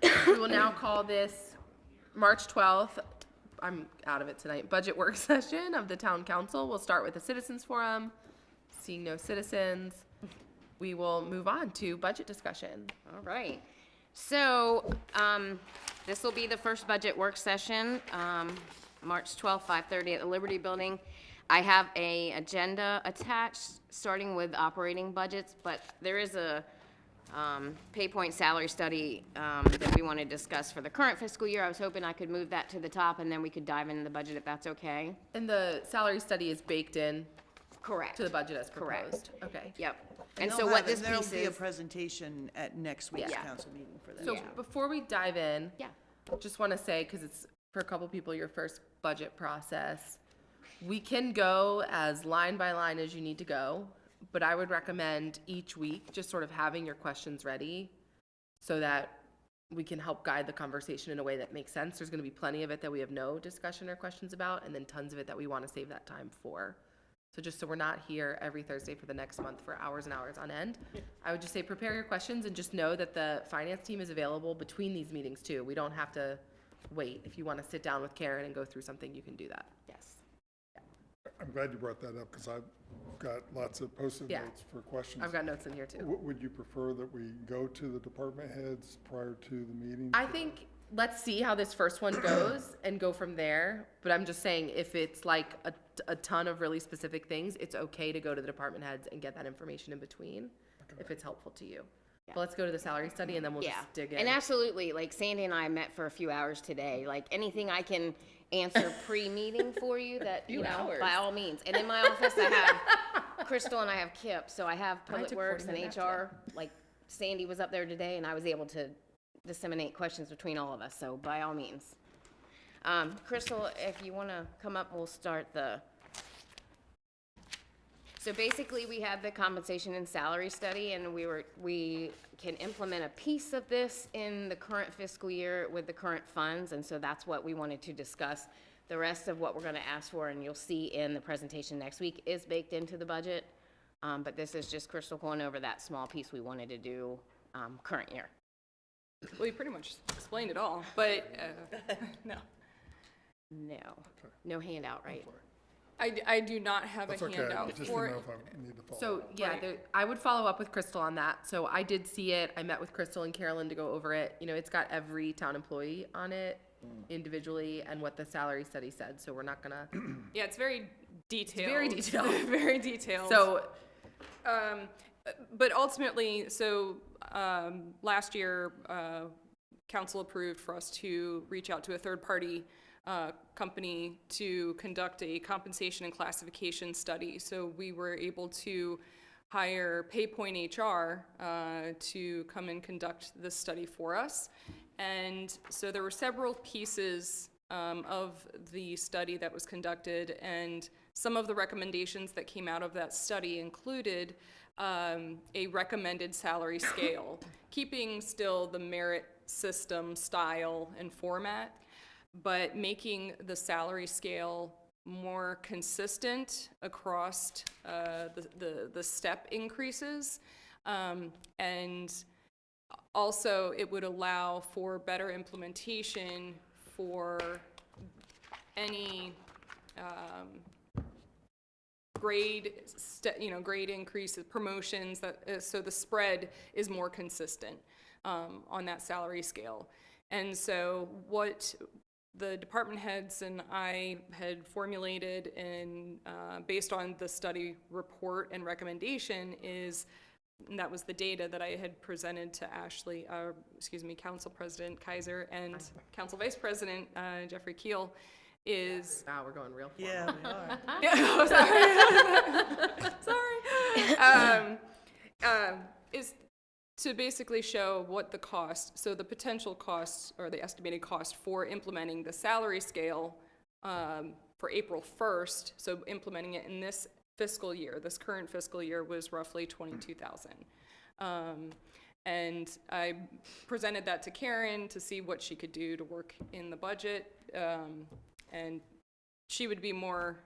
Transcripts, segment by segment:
We will now call this March 12th, I'm out of it tonight, budget work session of the town council. We'll start with the citizens forum. Seeing no citizens, we will move on to budget discussion. All right. So this will be the first budget work session, March 12th, 5:30 at the Liberty Building. I have an agenda attached, starting with operating budgets, but there is a pay point salary study that we want to discuss for the current fiscal year. I was hoping I could move that to the top, and then we could dive into the budget if that's okay. And the salary study is baked in Correct. to the budget as Correct. proposed. Okay. Yep. And so what this There'll piece be a is, presentation at next week's Yeah. council meeting for that. So Yeah. before we dive in, yeah, just want to say, because it's for a couple people your first budget process, we can go as line by line as you need to go, but I would recommend each week just sort of having your questions ready so that we can help guide the conversation in a way that makes sense. There's going to be plenty of it that we have no discussion or questions about, and then tons of it that we want to save that time for. So just so we're not here every Thursday for the next month for hours and hours on end, I would just say prepare your questions and just know that the finance team is available between these meetings too. We don't have to wait. If you want to sit down with Karen and go through something, you can do that. yes. I'm glad you brought that up because I've got lots of post-it Yeah. notes for questions. I've got notes in here too. Would you prefer that we go to the department heads prior to the meeting? I think, let's see how this first one goes and go from there. But I'm just saying, if it's like a ton of really specific things, it's okay to go to the department heads and get that information in between, if it's helpful to you. But let's go to the salary study and then we'll Yeah, just dig in. and absolutely, like Sandy and I met for a few hours today, like anything I can answer pre-meeting for you that, you Few know, hours. by all means. And in my office, I have Crystal and I have Kip, so I have Public took Works 40 and minutes HR, like Sandy was up there today and I was able to disseminate questions between all of us, so by all means. Crystal, if you wanna come up, we'll start so basically, we have the compensation and salary study, and we can implement a piece of this in the current fiscal year with the current funds, and so that's what we wanted to discuss. The rest of what we're gonna ask for, and you'll see in the presentation next week, is baked into the budget. But this is just Crystal going over that small piece we wanted to do, current year. Well, you pretty much explained it all, but no. No handout, right? I do not have That's a okay. handout Just to for know it. if I need to follow So, up. yeah, Right. I would follow up with Crystal on that. So I did see it. I met with Crystal and Carolyn to go over it. You know, it's got every town employee on it individually and what the salary study said. So we're not gonna, Yeah, it's very detailed. very detailed. Very detailed. so But ultimately, so last year, council approved for us to reach out to a third-party company to conduct a compensation and classification study. So we were able to hire PayPoint HR to come and conduct this study for us. And so there were several pieces of the study that was conducted, and some of the recommendations that came out of that study included a recommended salary scale, keeping still the merit system style and format, but making the salary scale more consistent across the step increases. And also, it would allow for better implementation for any grade increases, promotions, so the spread is more consistent on that salary scale. And so what the department heads and I had formulated and based on the study report and recommendation and that was the data that I had presented to Ashley, Council President Kaiser and Council Vice President Jeffrey Keel, is wow, we're going real far. Yeah, we are. sorry. Is to basically show what the cost, so the potential costs or the estimated cost for implementing the salary scale for April 1st, so implementing it in this fiscal year, this current fiscal year, was roughly $22,000. And I presented that to Karen to see what she could do to work in the budget, and she would be more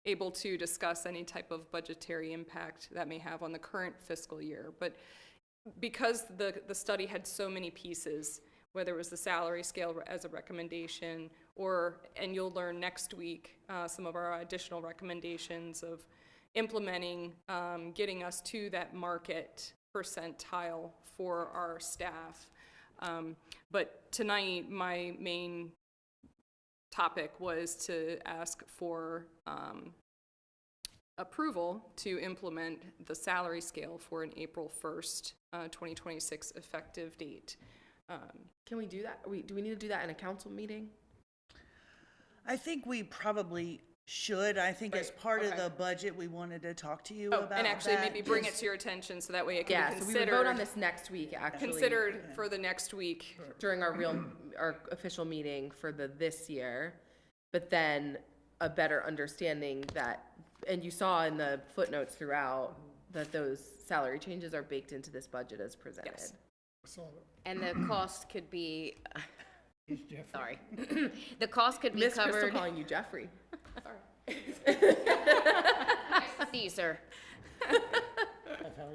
able to discuss any type of budgetary impact that may have on the current fiscal year. But because the study had so many pieces, whether it was the salary scale as a recommendation, and you'll learn next week some of our additional recommendations of implementing, getting us to that market percentile for our staff. But tonight, my main topic was to ask for approval to implement the salary scale for an April 1st, 2026 effective date. Can we do that? Do we need to do that in a council meeting? I think we probably should. I think as Right, part of okay. the budget, we wanted to talk to you Oh, about and actually that, maybe bring it just- to your attention so that way it can Yeah, be so we would vote on considered, this next week, actually. considered for the next week. During our official meeting for this year, but then a better understanding that, and you saw in the footnotes throughout, that those salary changes are baked into this budget as presented. Yes. I saw that. And the cost could be, sorry, the cost could be Miss Crystal covered. calling you Jeffrey. Nice to see you, sir.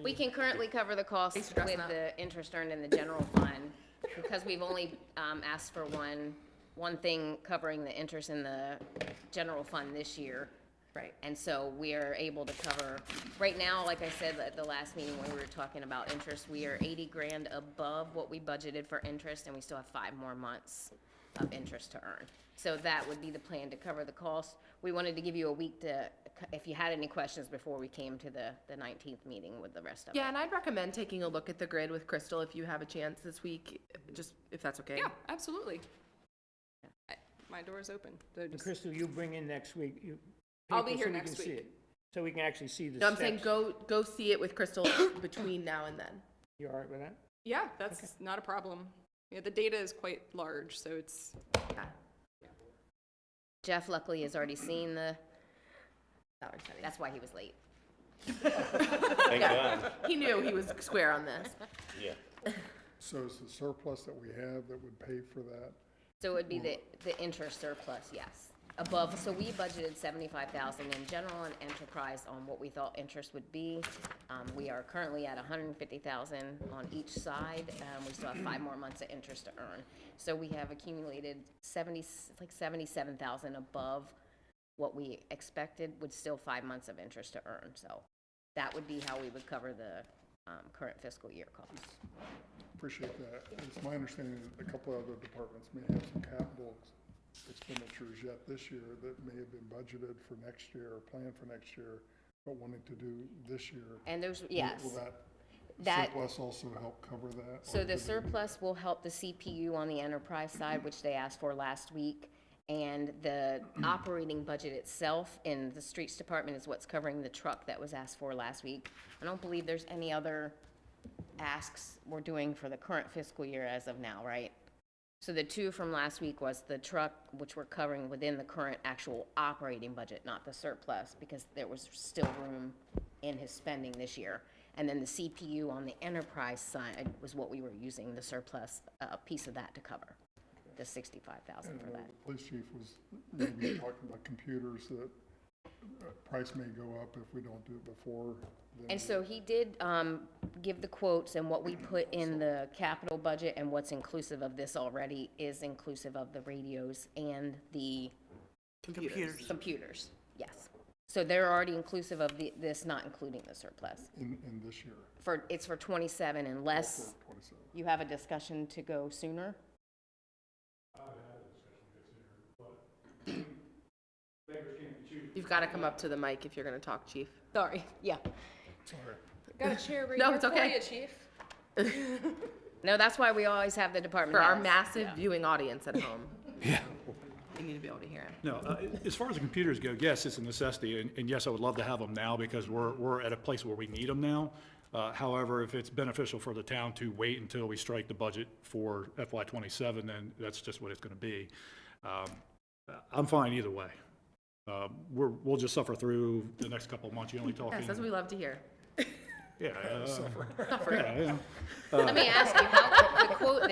We can currently cover the cost Thanks for dressing with up. the interest earned in the general fund, because we've only asked for one thing covering the interest in the general fund this year. Right. And so we are able to cover, right now, like I said at the last meeting when we were talking about interest, we are 80 grand above what we budgeted for interest, and we still have 5 more months of interest to earn. So that would be the plan to cover the cost. We wanted to give you a week to, if you had any questions before we came to the 19th meeting with the rest of it. Yeah, and I'd recommend taking a look at the grid with Crystal if you have a chance this week, just if that's okay. Yeah, absolutely. My door is open. So And just- Crystal, you bring in next week. I'll be paper here so we next can see week. it, so we can actually see the No, I'm saying steps. go see it with Crystal between now and then. You all right with that? Yeah, that's not a problem. Yeah, the data is quite large, so it's, Yeah. Jeff luckily has already seen Salary settings. that's why he was late. Thank God. He knew he was square on this. Yeah. So is the surplus that we have that would pay for that? So it would be the interest surplus, yes. Above, so we budgeted 75,000 in general and enterprise on what we thought interest would be. We are currently at 150,000 on each side. We still have 5 more months of interest to earn. So we have accumulated 77,000 above what we expected, with still 5 months of interest to earn. So that would be how we would cover the current fiscal year costs. Appreciate that. It's my understanding that a couple other departments may have some capital expenditures yet this year that may have been budgeted for next year or planned for next year, but wanting to do this year. And there's, Will- yes. Will that That- surplus also help cover that? So or the do they- surplus will help the CPU on the enterprise side, which they asked for last week. And the operating budget itself in the streets department is what's covering the truck that was asked for last week. I don't believe there's any other asks we're doing for the current fiscal year as of now, right? So the 2 from last week was the truck, which we're covering within the current actual operating budget, not the surplus, because there was still room in his spending this year. And then the CPU on the enterprise side was what we were using the surplus, piece of that to cover, the 65,000 And for the that. police chief was maybe talking about computers that price may go up if we don't do it before. then And so he did give the quotes, and what we put in the capital budget and what's inclusive of this already is inclusive of the radios and the computers, yes. So they're already inclusive of this, not including the surplus. In this year, It's for 27 unless for 27. you have a discussion to go sooner. You've got to come up to the mic if you're going to talk, chief. Sorry, yeah. Sorry. got a chair right No, here it's for okay. you, chief. No, that's why we always have the department For our heads. massive viewing audience at home. Yeah. You need to be able to hear him. No, as far as the computers go, yes, it's a necessity, and yes, I would love to have them now because we're at a place where we need them now. However, if it's beneficial for the town to wait until we strike the budget for FY '27, then that's just what it's going to be. I'm fine either way. We'll just suffer through the next couple of months. You're only talking. Yes, that's what we love to hear. Yeah, yeah. Let me ask you, how, the quote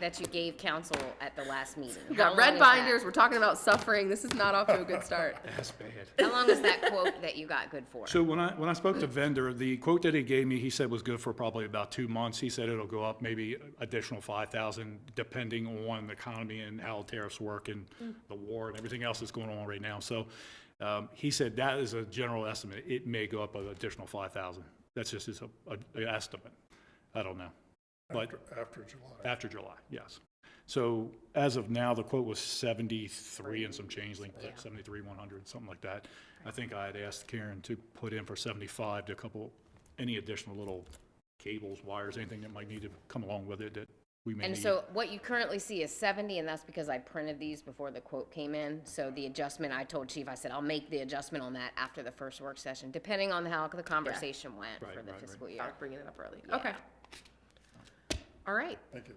that you gave council at the last meeting. We how got long red is that? binders, we're talking about suffering, this is not off to a good start. That's bad. How long is that quote that you got good for? So when I spoke to vendor, the quote that he gave me, he said was good for probably about 2 months. He said it'll go up maybe additional 5,000 depending on the economy and how tariffs work and the war and everything else that's going on right now. So he said that is a general estimate. It may go up an additional 5,000. That's just his estimate. I don't know. But After July. after July, yes. So as of now, the quote was 73 and some change, like 73, 100, something like that. I think I had asked Karen to put in for 75 to any additional little cables, wires, anything that might need to come along with it that we may And need. so what you currently see is 70, and that's because I printed these before the quote came in. So the adjustment, I told Chief, I said, I'll make the adjustment on that after the first work session, depending on how the conversation went Right, for the right, fiscal Yeah, year. bringing it up early. Yeah. Okay. All right, Thank you.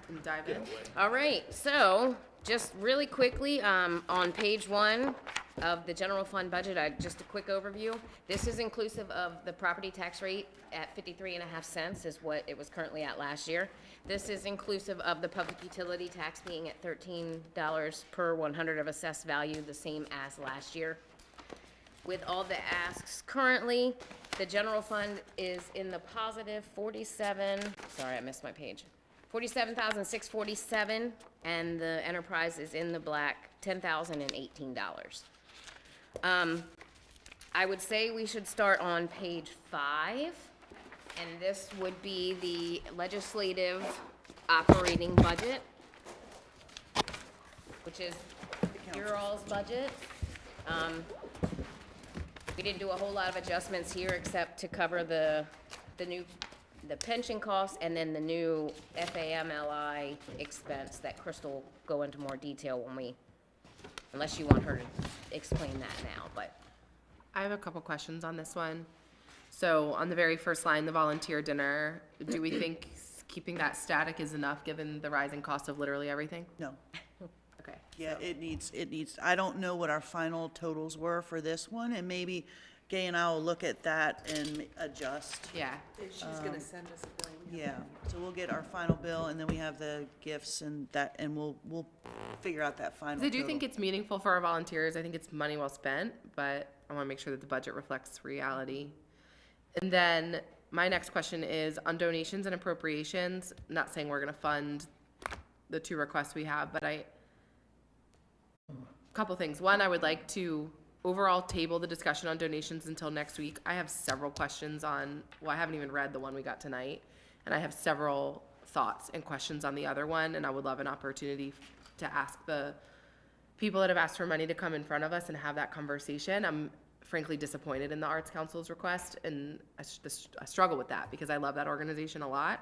and dive in. All right, so just really quickly, on page 1 of the general fund budget, just a quick overview. This is inclusive of the property tax rate at 53.5 cents is what it was currently at last year. This is inclusive of the public utility tax being at $13 per 100 of assessed value, the same as last year. With all the asks currently, the general fund is in the positive 47, sorry, I missed my page. 47,647, and the enterprise is in the black, $10,018. I would say we should start on page 5, and this would be the legislative operating budget, which is your all's budget. We didn't do a whole lot of adjustments here except to cover the pension costs and then the new FAMLI expense that Crystal will go into more detail unless you want her to explain that now, but. I have a couple questions on this one. So on the very first line, the volunteer dinner, do we think keeping that static is enough given the rising cost of literally everything? No. Okay. Yeah, it needs, I don't know what our final totals were for this one, and maybe Gay and I will look at that and adjust. Yeah. She's gonna send us a bill. Yeah, so we'll get our final bill, and then we have the gifts and that, and we'll figure out that final 'Cause I do total. think it's meaningful for our volunteers. I think it's money well spent, but I want to make sure that the budget reflects reality. And then my next question is on donations and appropriations. Not saying we're going to fund the 2 requests we have, but couple things. One, I would like to overall table the discussion on donations until next week. I have several questions I haven't even read the one we got tonight, and I have several thoughts and questions on the other one, and I would love an opportunity to ask the people that have asked for money to come in front of us and have that conversation. I'm frankly disappointed in the Arts Council's request, and I struggle with that because I love that organization a lot.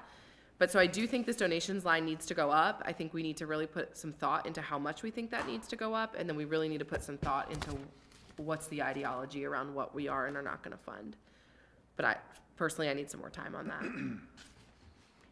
But so I do think this donations line needs to go up. I think we need to really put some thought into how much we think that needs to go up, and then we really need to put some thought into what's the ideology around what we are and are not gonna fund. But personally, I need some more time on that.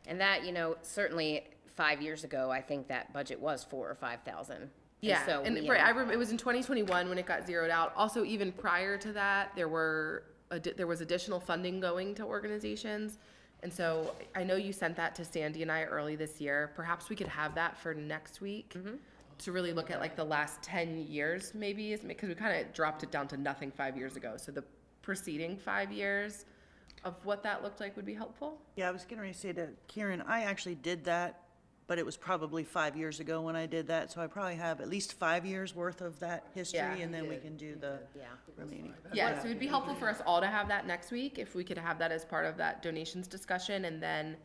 And that, certainly 5 years ago, I think that budget was 4,000 or 5,000. Yeah, so and right, it was in 2021 when it got zeroed out. Also, even prior to that, there was additional funding going to organizations. And so I know you sent that to Sandy and I early this year. Perhaps we could have that for next week to really look at like the last 10 years maybe, because we kind of dropped it down to nothing 5 years ago. So the preceding 5 years of what that looked like would be helpful. Yeah, I was getting ready to say to Karen, I actually did that, but it was probably 5 years ago when I did that, so I probably have at least 5 years worth of that history, Yeah. and then we can do the Yeah. remaining. Yeah, so it'd be helpful for us all to have that next week, if we could have that as part of that donations discussion, and then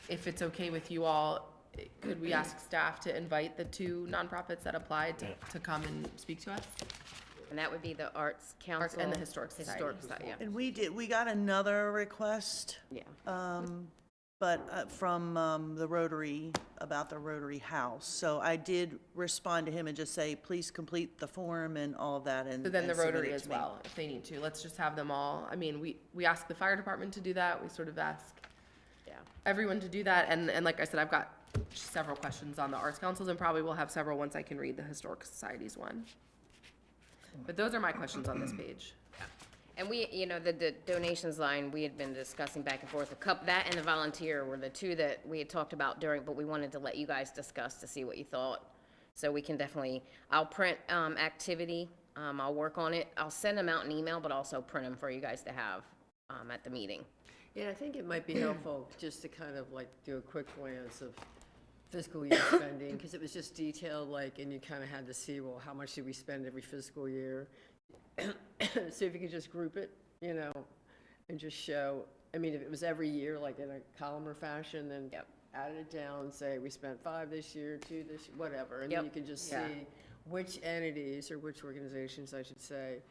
if it's okay with you all, could we ask staff to invite the 2 nonprofits that applied to come and speak to us? And that would be the Arts Council. and the Historic Society. Yeah. And we got another request, Yeah. but from the Rotary, about the Rotary House. So I did respond to him and just say, please complete the form and all of that, and So then the and submit Rotary it as to me. well, if they need to. Let's just have them all. I mean, we ask the fire department to do that. We sort of ask Yeah. everyone to do that. And like I said, I've got several questions on the Arts Councils, and probably will have several once I can read the Historic Society's one. But those are my questions on this page. And we, you know, the donations line, we had been discussing back and forth. That and the volunteer were the two that we had talked about during, but we wanted to let you guys discuss to see what you thought. So we can definitely, I'll print, activity, I'll work on it. I'll send them out in email, but also print them for you guys to have, at the meeting. Yeah, I think it might be helpful just to kind of like do a quick glance of fiscal year spending, because it was just detailed, like, and you kind of had to see, well, how much did we spend every fiscal year? So if you could just group it, you know, and just show, I mean, if it was every year, like in a columnar fashion, then Yep. add it down, say, we spent 5 this year, 2 this, whatever, and then Yep. you can just Yeah. see which entities, or which organizations, I should say,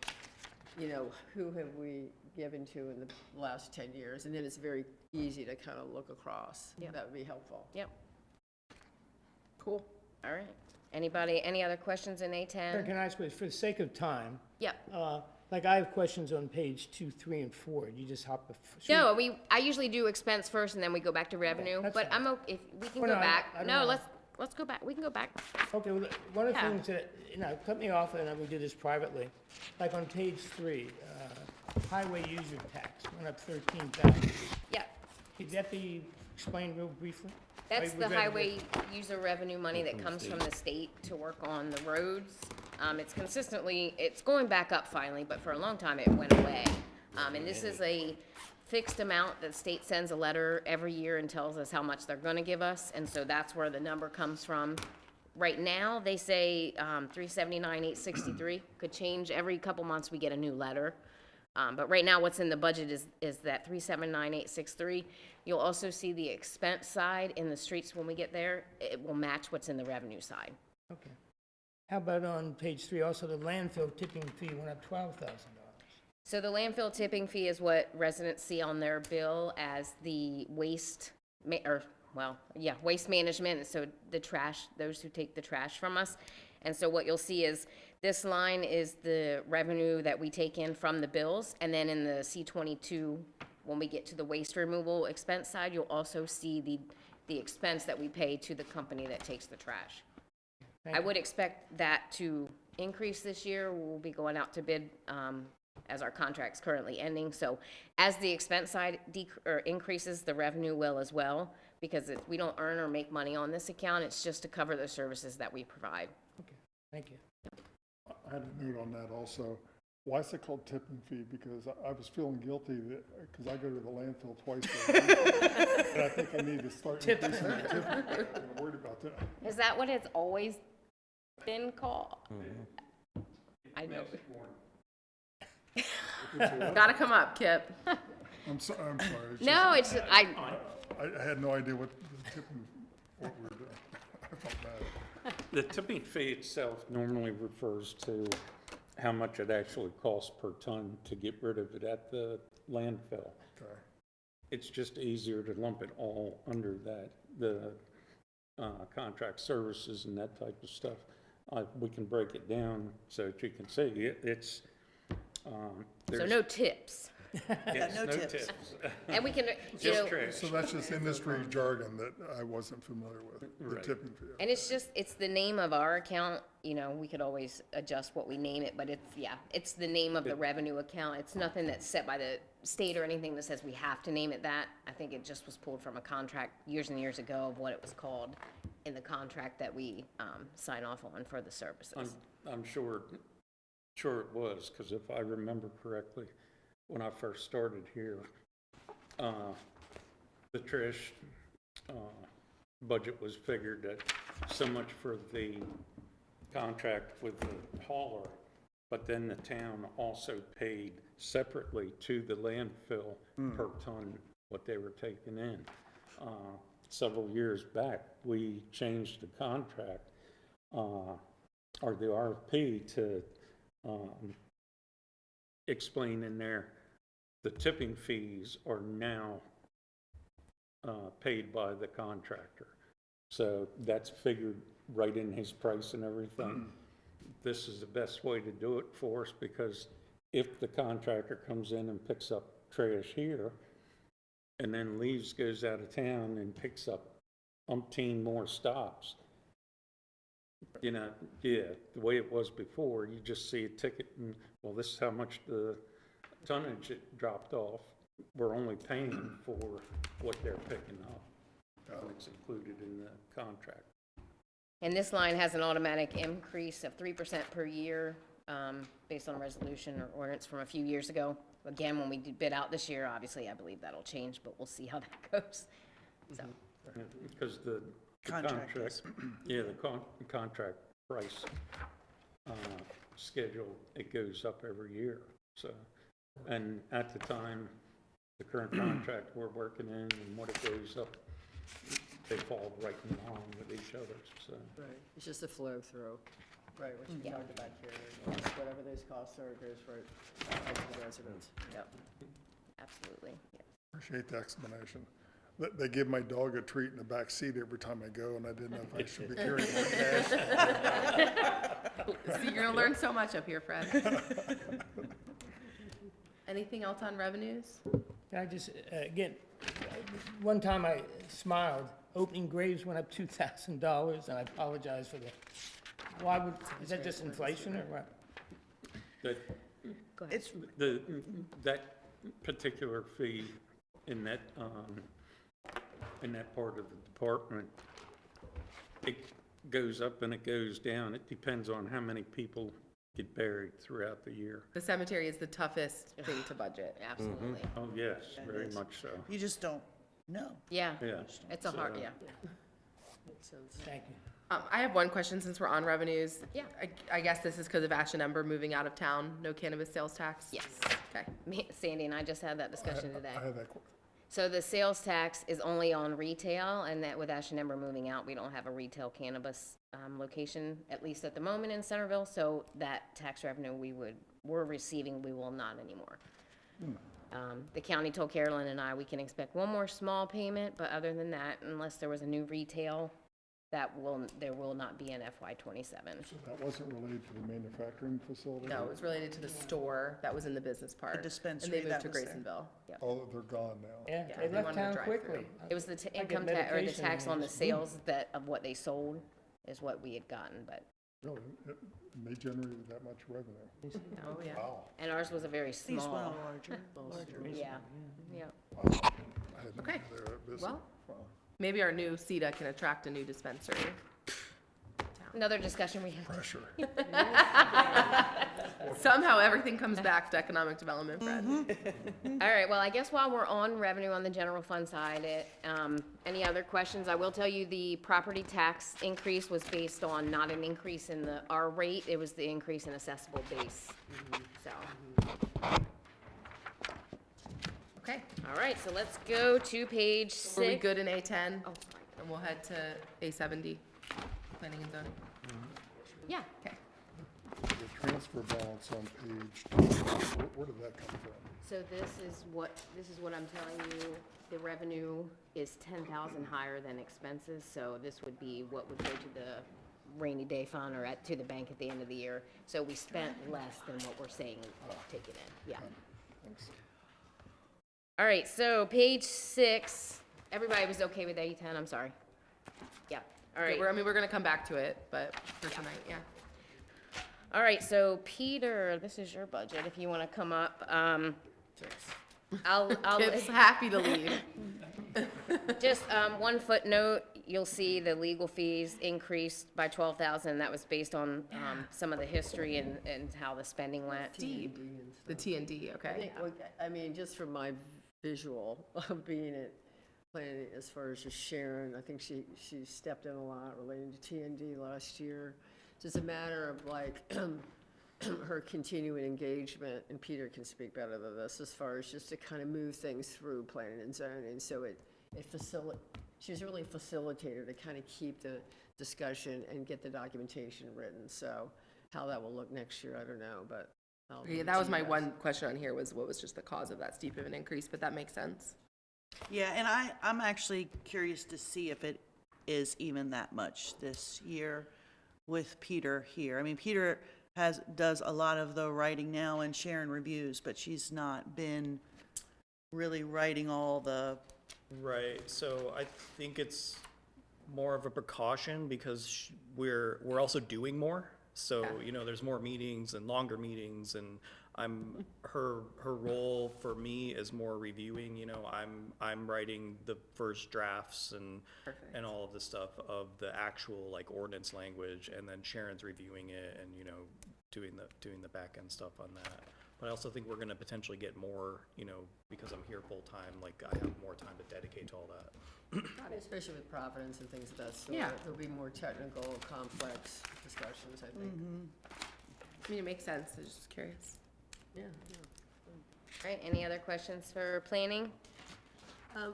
you know, who have we given to in the last 10 years, and then it's very easy to kind of look across. Yep. That would be helpful. Yep, Cool. all right. Anybody, any other questions in Karen, A10? can I ask, for the sake of time, Yep. like I have questions on page 2, 3, and 4. You just hop the. No, I usually do expense first and then we go back to revenue, that's but fine. if we can Well, go no, back. I don't No, know. let's go back. We can go back. Okay, well, one of the Yeah. things that, you know, cut me off, and I'm gonna do this privately, like on page 3, highway user tax went up 13,000. Yep. Could that be explained real briefly? That's Like, the we've got- highway user revenue money that comes from the state to work on the roads. It's consistently, it's going back up finally, but for a long time it went away. And this is a fixed amount that the state sends a letter every year and tells us how much they're gonna give us, and so that's where the number comes from. Right now, they say, 379, 863, could change every couple months we get a new letter. But right now, what's in the budget is that 379, 863. You'll also see the expense side in the streets when we get there. It will match what's in the revenue side. Okay. How about on page 3, also the landfill tipping fee went up $12,000? So the landfill tipping fee is what residents see on their bill as the waste management, so the trash, those who take the trash from us. And so what you'll see is this line is the revenue that we take in from the bills, and then in the C22, when we get to the waste removal expense side, you'll also see the expense that we pay to the company that takes the trash. Thank I you. would expect that to increase this year. We'll be going out to bid, as our contract's currently ending. So as the expense side increases, the revenue will as well, because we don't earn or make money on this account. It's just to cover the services that we provide. Okay, thank you. I had a note on that also. Why is it called tipping fee? Because I was feeling guilty that, because I go to the landfill twice a week. And I think I need to start increasing the tipping fee. I'm worried about that. Is that what it's always been called? I know. Gotta come up, Kip. I'm sorry. It's No, just- it's, I had no idea what we were doing. I felt bad. The tipping fee itself normally refers to how much it actually costs per ton to get rid of it at the landfill. Okay. It's just easier to lump it all under that, the contract services and that type of stuff. We can break it down so that you can see it's, so there's, no tips. yes, no no tips. tips. And we can, you Just know, trash. So that's just industry jargon that I wasn't familiar with, the Right. tipping fee. and it's the name of our account, you know, we could always adjust what we name it, but it's the name of the revenue account. It's nothing that's set by the state or anything that says we have to name it that. I think it just was pulled from a contract years and years ago of what it was called in the contract that we, sign off on for the services. I'm sure it was, because if I remember correctly, when I first started here, the trash budget was figured at so much for the contract with the hauler, but then the town also paid separately to the landfill per ton what they were taking in. Several years back, we changed the contract, or the RFP to explain in there the tipping fees are now paid by the contractor. So that's figured right in his price and everything. This is the best way to do it for us, because if the contractor comes in and picks up trash here and then leaves, goes out of town and picks up umpteen more stops, you know, yeah, the way it was before, you just see a ticket and, well, this is how much the tonnage that dropped off, we're only paying for what they're picking up. It's included in the contract. And this line has an automatic increase of 3% per year, based on a resolution or ordinance from a few years ago. Again, when we bid out this year, obviously, I believe that'll change, but we'll see how that goes. So, Because the Contract contract, is. yeah, the contract price schedule, it goes up every year. So, and at the time, the current contract we're working in and what it goes up, they fall right in line with each other, so. Right, it's just a flow through. Right, what you talked about here, just whatever those costs are, goes right back to the residents. yep, absolutely, yeah. Appreciate the explanation. They give my dog a treat in the back seat every time I go, and I didn't know if I should be carrying my cash. See, you're gonna learn so much up here, Fred. Anything else on revenues? I just, again, one time I smiled, opening graves went up $2,000, and I apologize for that. Why would, is that just inflation or what? That, Go ahead. It's, that particular fee in that part of the department, it goes up and it goes down. It depends on how many people get buried throughout the year. The cemetery is the toughest thing to budget. Absolutely, Oh, yes, very is. much so. you just don't know. yeah, Yeah. it's a hard, So- yeah. Makes sense. Thank you. I have one question since we're on revenues. Yeah. I guess this is because of Ash and Ember moving out of town, no cannabis sales tax? Yes. Okay. Sandy and I just had that discussion today. I had that, So the sales tax is only on retail, and that with Ash and Ember moving out, we don't have a retail cannabis location, at least at the moment in Centreville, so that tax revenue we're receiving, we will not anymore. The county told Carolyn and I we can expect one more small payment, but other than that, unless there was a new retail, there will not be an FY '27. so that wasn't related to the manufacturing facility? No, it was related to the store that was in the business park. dispensary And they moved that to was there. Graysonville. Oh, they're gone now. Yeah, Yeah, they they left wanted to town drive quickly. It was the get income tax, or the medication tax on the and- sales of what they sold is what we had gotten, but, Really, and they generated that much revenue. Oh, yeah. Wow. and ours was a very These went small, larger. yeah, yeah. I didn't know Okay. they were that busy. Well, maybe our new CETA can attract a new dispensary. Another discussion we had. Pressure. Somehow everything comes back to economic development, Fred. All right, well, I guess while we're on revenue on the general fund side, any other questions? I will tell you the property tax increase was based on not an increase in our rate, it was the increase in assessable base. So, Okay. all right, so let's go to page 6. Were we good in A10? Oh, And we'll head to A70, planning and zoning. yeah. Okay. The transfer balance on page 2, where did that come from? So this is what I'm telling you, the revenue is 10,000 higher than expenses, so this would be what would go to the rainy day fund or to the bank at the end of the year. So we spent less than what we're saying take it in, yeah. Thanks. All right, so page 6, everybody was okay with A10, I'm sorry. Yeah, all right. We're gonna come back to it, but for tonight, yeah. All right, so Peter, this is your budget, if you want to come up. I'll Kip's happy to leave. just, one footnote, you'll see the legal fees increased by 12,000. That was based on, some of the history and how the spending went. Deep. The T&D, I okay. think, I mean, just from my visual of being at planning, as far as just Sharon, I think she stepped in a lot relating to T&D last year. It's just a matter of like her continuing engagement, and Peter can speak better than this, as far as just to kind of move things through planning and zoning. So she's really facilitated to kind of keep the discussion and get the documentation written. So how that will look next year, I don't know, but. I'll leave Yeah, it that to was you my guys. one question on here was what was just the cause of that steep of an increase, but that makes sense. Yeah, and I'm actually curious to see if it is even that much this year with Peter here. I mean, Peter does a lot of the writing now and Sharon reviews, but she's not been really writing all the, Right, so I think it's more of a precaution because we're also doing more. So, you know, there's more meetings and longer meetings, and her role for me is more reviewing, you know, I'm writing the first drafts and all of the stuff of the actual like ordinance language, and then Sharon's reviewing it and, you know, doing the back end stuff on that. But I also think we're gonna potentially get more, you know, because I'm here full time, like I have more time to dedicate to all that. Especially with Providence and things of that sort. Yeah. There'll be more technical, complex discussions, I think. I mean, it makes sense, I was just curious. Yeah, All right, any other questions for planning? I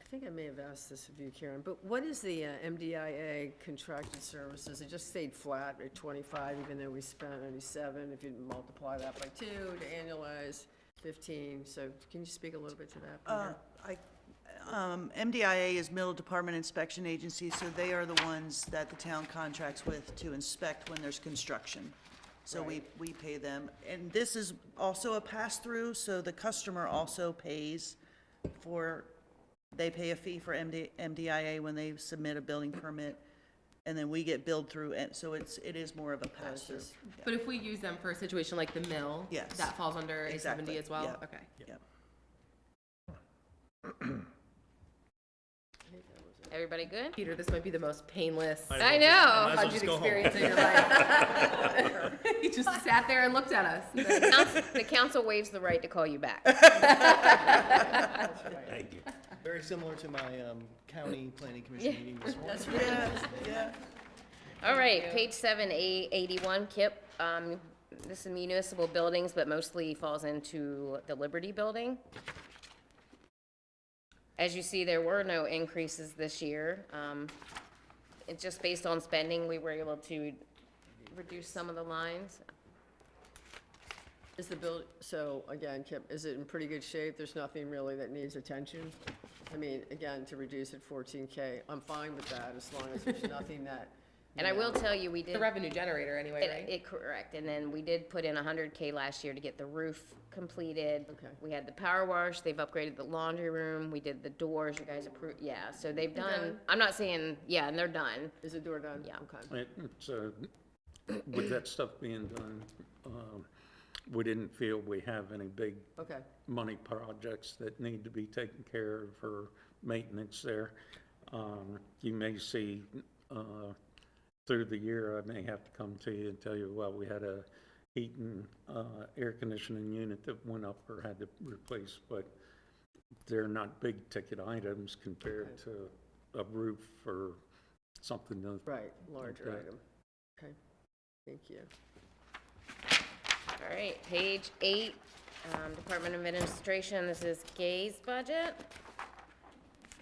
think I may have asked this of you, Karen, but what is the MDIA contracted services? It just stayed flat at 25, even though we spent only 7. If you multiply that by 2 to annualize 15. So can you speak a little bit to that, Peter? MDIA is Middle Department Inspection Agency, so they are the ones that the town contracts with to inspect when there's construction. So we pay them. And this is also a pass-through, so the customer also pays they pay a fee for MDIA when they submit a building permit, and then we get billed through, and so it is more of a pass-through. But if we use them for a situation like the mill, Yes. that falls under A70 Exactly, as well? yeah. Okay. Yeah. Everybody good? Peter, this might be the most painless I know. budget experience in your life. You just sat there and looked at us. The council waives the right to call you back. Thank you. Very similar to my county planning commission meeting this morning. Yeah. All right, page 7, A81, Kip. This is municipal buildings, but mostly falls into the Liberty Building. As you see, there were no increases this year. It's just based on spending, we were able to reduce some of the lines. Is the so again, Kip, is it in pretty good shape? There's nothing really that needs attention? I mean, again, to reduce it 14K, I'm fine with that as long as there's nothing that. And I will tell you, we did. The revenue generator anyway, right? Correct, and then we did put in 100K last year to get the roof completed. Okay. We had the power wash, they've upgraded the laundry room, we did the doors, you guys approved, yeah, so they've done, I'm not saying, yeah, and they're done. Is the door done? Yeah. Okay. It's, with that stuff being done, we didn't feel we have any big Okay. money projects that need to be taken care of for maintenance there. You may see, through the year, I may have to come to you and tell you, well, we had a heat and air conditioning unit that went up or had to replace, but they're not big ticket items compared to a roof or something else. Right, larger that. item. Okay, thank you. All right, page 8, Department of Administration, this is Gay's budget.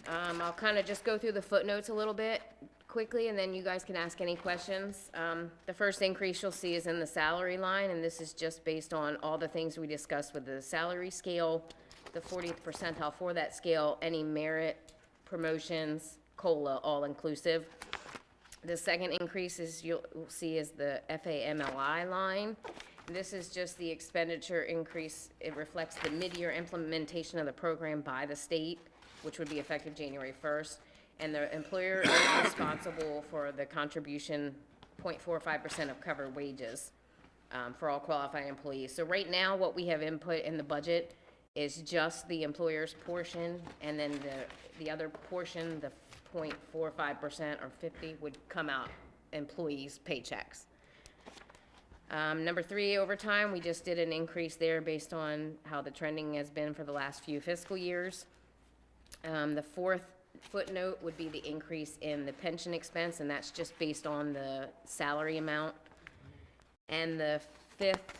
I'll kind of just go through the footnotes a little bit quickly, and then you guys can ask any questions. The first increase you'll see is in the salary line, and this is just based on all the things we discussed with the salary scale, the 40th percentile for that scale, any merit, promotions, COLA, all inclusive. The second increase is you'll see is the FAMLI line. This is just the expenditure increase. It reflects the mid-year implementation of the program by the state, which would be effective January 1st. And the employer is responsible for the contribution, 0.45% of covered wages for all qualified employees. So right now, what we have input in the budget is just the employer's portion, and then the other portion, the 0.45% or 50 would come out employees' paychecks. Number 3, overtime, we just did an increase there based on how the trending has been for the last few fiscal years. The fourth footnote would be the increase in the pension expense, and that's just based on the salary amount. And the fifth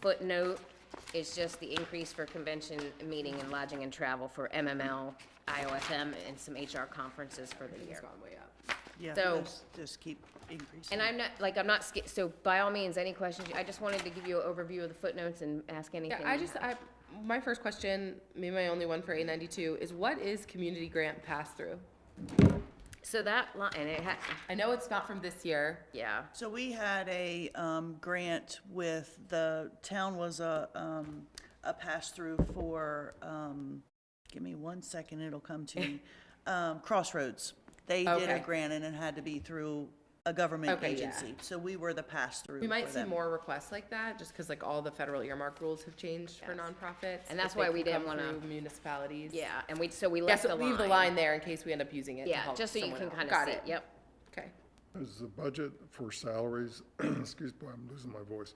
footnote is just the increase for convention, meeting, and lodging and travel for MML, IOFM, and some HR conferences for the year. It's gone way up. Yeah, So- just keep increasing. And I'm not, so by all means, any questions, I just wanted to give you an overview of the footnotes and ask anything. Yeah, my first question, maybe my only one for A92, is what is community grant pass-through? So that line, and it had, I know it's not from this year. yeah, So we had a grant with, the town was a pass-through for, give me 1 second, it'll come to me, Crossroads. They did a Okay. grant, and it had to be through a government Okay, yeah. agency, so we were the pass-through We might for see them. more requests like that, just because like all the federal earmark rules have changed for nonprofits. And that's if they why we can didn't come wanna- through Municipalities. Yeah, and we Yeah, left so the line. leave the line there in case we end up using it to Yeah, help just so you someone can else. kind of Got see, it. yep. Okay. Is the budget for salaries, excuse me, I'm losing my voice.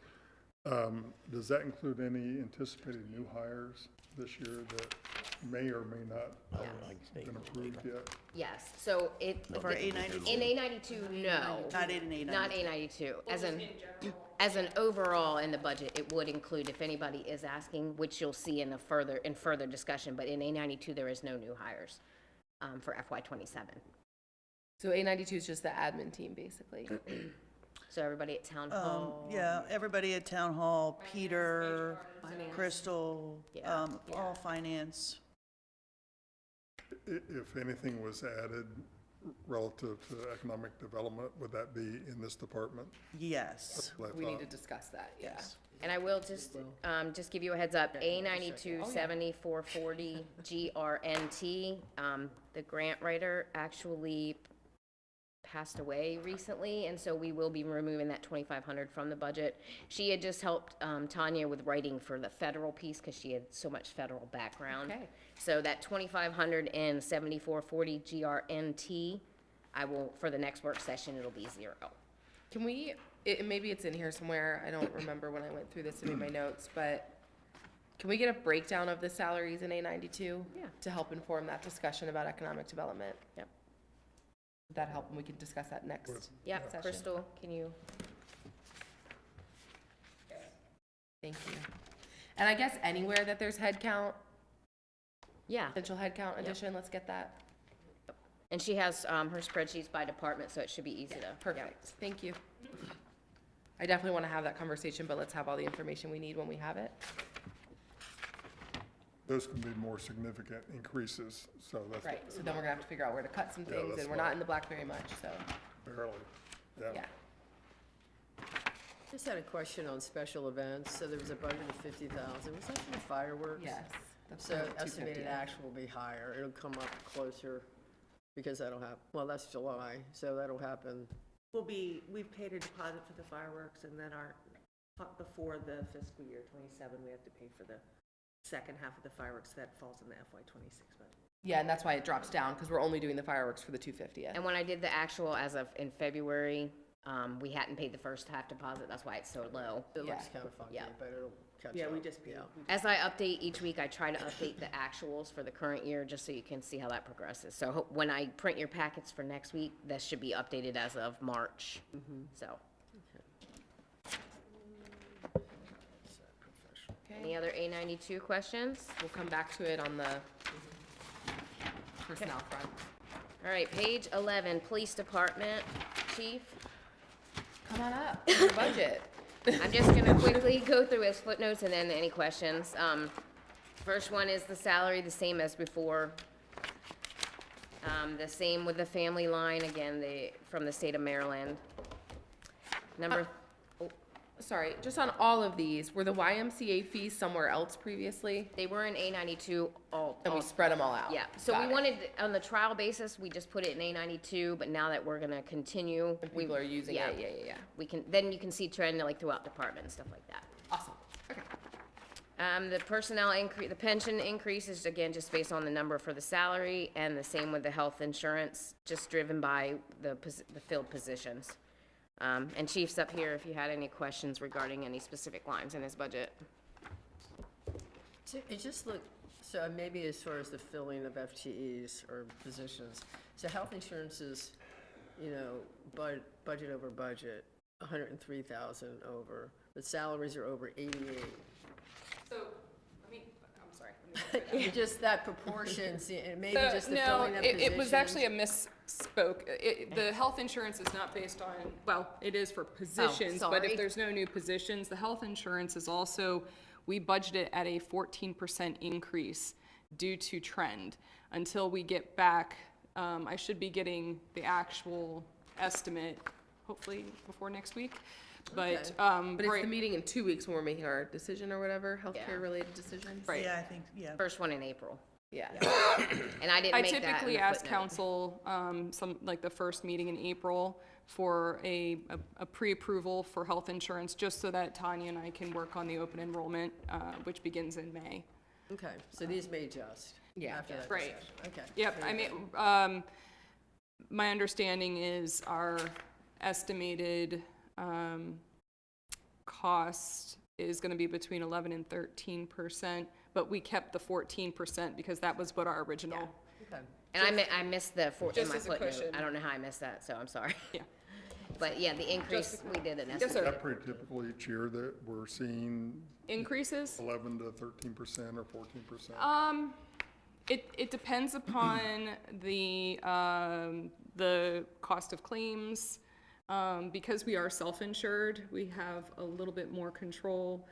Does that include any anticipated new hires this year that may or may not have been approved yet? Yes, so it. For A92? In A92, no. Not in A92. Not A92. As an overall in the budget, it would include if anybody is asking, which you'll see in further discussion, but in A92, there is no new hires, for FY '27. So A92 is just the admin team, basically. So everybody at town hall. Yeah, everybody at Town Hall, Peter, Crystal, Yeah. all finance. If anything was added relative to economic development, would that be in this department? Yes. That's what I We need to thought. discuss that, yeah. And I will just give you a heads up, A92 7440 GRNT, the grant writer actually passed away recently, and so we will be removing that 2,500 from the budget. She had just helped Tanya with writing for the federal piece because she had so much federal background. Okay. So that 2,500 and 7440 GRNT, I will, for the next work session, it'll be 0. Can we, maybe it's in here somewhere, I don't remember when I went through this to make my notes, but can we get a breakdown of the salaries in A92? Yeah. To help inform that discussion about economic development? Yep. Would that help, and we can discuss that next? Yeah, session? Crystal, can you? Thank you. And I guess anywhere that there's headcount, Yeah. potential headcount addition, let's get that. And she has her spreadsheets by department, so it should be easy to. Perfect, thank you. I definitely want to have that conversation, but let's have all the information we need when we have it. Those can be more significant increases, so that's. Right, so then we're gonna have to figure out where to cut some Yeah, things, that's and we're what- not in the black very much, so, Barely, yeah. yeah. Just had a question on special events. So there was a budget of 50,000. Was that for the fireworks? Yes. that's So the estimated 250. actual will be higher. It'll come up closer because that'll happen. Well, that's July, so that'll happen. We've paid a deposit for the fireworks, and then before the fiscal year '27, we have to pay for the second half of the fireworks. That falls in the FY '26 budget. Yeah, and that's why it drops down, because we're only doing the fireworks for the 250th. And when I did the actual as of in February, we hadn't paid the first half deposit, that's why it's so low. It looks Yeah. kind of funky, Yeah. but it'll catch up. Yeah, we just paid. Yeah. As I update each week, I try to update the actuals for the current year, just so you can see how that progresses. So when I print your packets for next week, that should be updated as of March, so. Any other A92 questions? We'll come back to it on the personnel front. All right, page 11, Police Department, Chief. Come on up, your budget. I'm just gonna quickly go through his footnotes and then any questions. First one is the salary, the same as before. The same with the family line, again, from the state of Maryland. Number, Sorry, just on all of these, were the YMCA fees somewhere else previously? they were in A92 all. And we spread them all out? Yeah, so Got we it. wanted, on the trial basis, we just put it in A92, but now that we're gonna continue. And people are using it, yeah. We can, then you can see trend like throughout department and stuff like that. Awesome, okay. The personnel increase, the pension increase is again just based on the number for the salary, and the same with the health insurance, just driven by the filled positions. And Chief's up here if you had any questions regarding any specific lines in his budget. So it just looked, so maybe as far as the filling of FTEs or positions, so health insurance is, budget over budget, 103,000 over, but salaries are over 88. So, I'm sorry. Just that proportion, see, and maybe just the No, filling of positions. it was actually a misspoke. The health insurance is not based on, well, it is for positions, but sorry. if there's no new positions, the health insurance is also, we budgeted at a 14% increase due to trend. Until we get back, I should be getting the actual estimate, hopefully before next week. But, But it's the meeting in 2 weeks when we're making our decision or whatever, healthcare-related decisions? Right. Yeah, I think, yeah. First one in April. Yeah. And I didn't I make that in typically the ask footnote. council, like the first meeting in April, for a pre-approval for health insurance, just so that Tanya and I can work on the open enrollment, which begins in May. Okay, so these may adjust Yeah. after that Right. discussion. Okay. Yep, I mean, my understanding is our estimated cost is gonna be between 11 and 13%, but we kept the 14% because that was what our original. Okay. And I missed the in Just my as a footnote. cushion. I don't know how I missed that, so I'm sorry. Yeah. But yeah, the increase, we did an Yes, estimate. sir. Is that pretty typical each year that we're seeing Increases? 11 to 13% or 14%? It depends upon the cost of claims. Because we are self-insured, we have a little bit more control.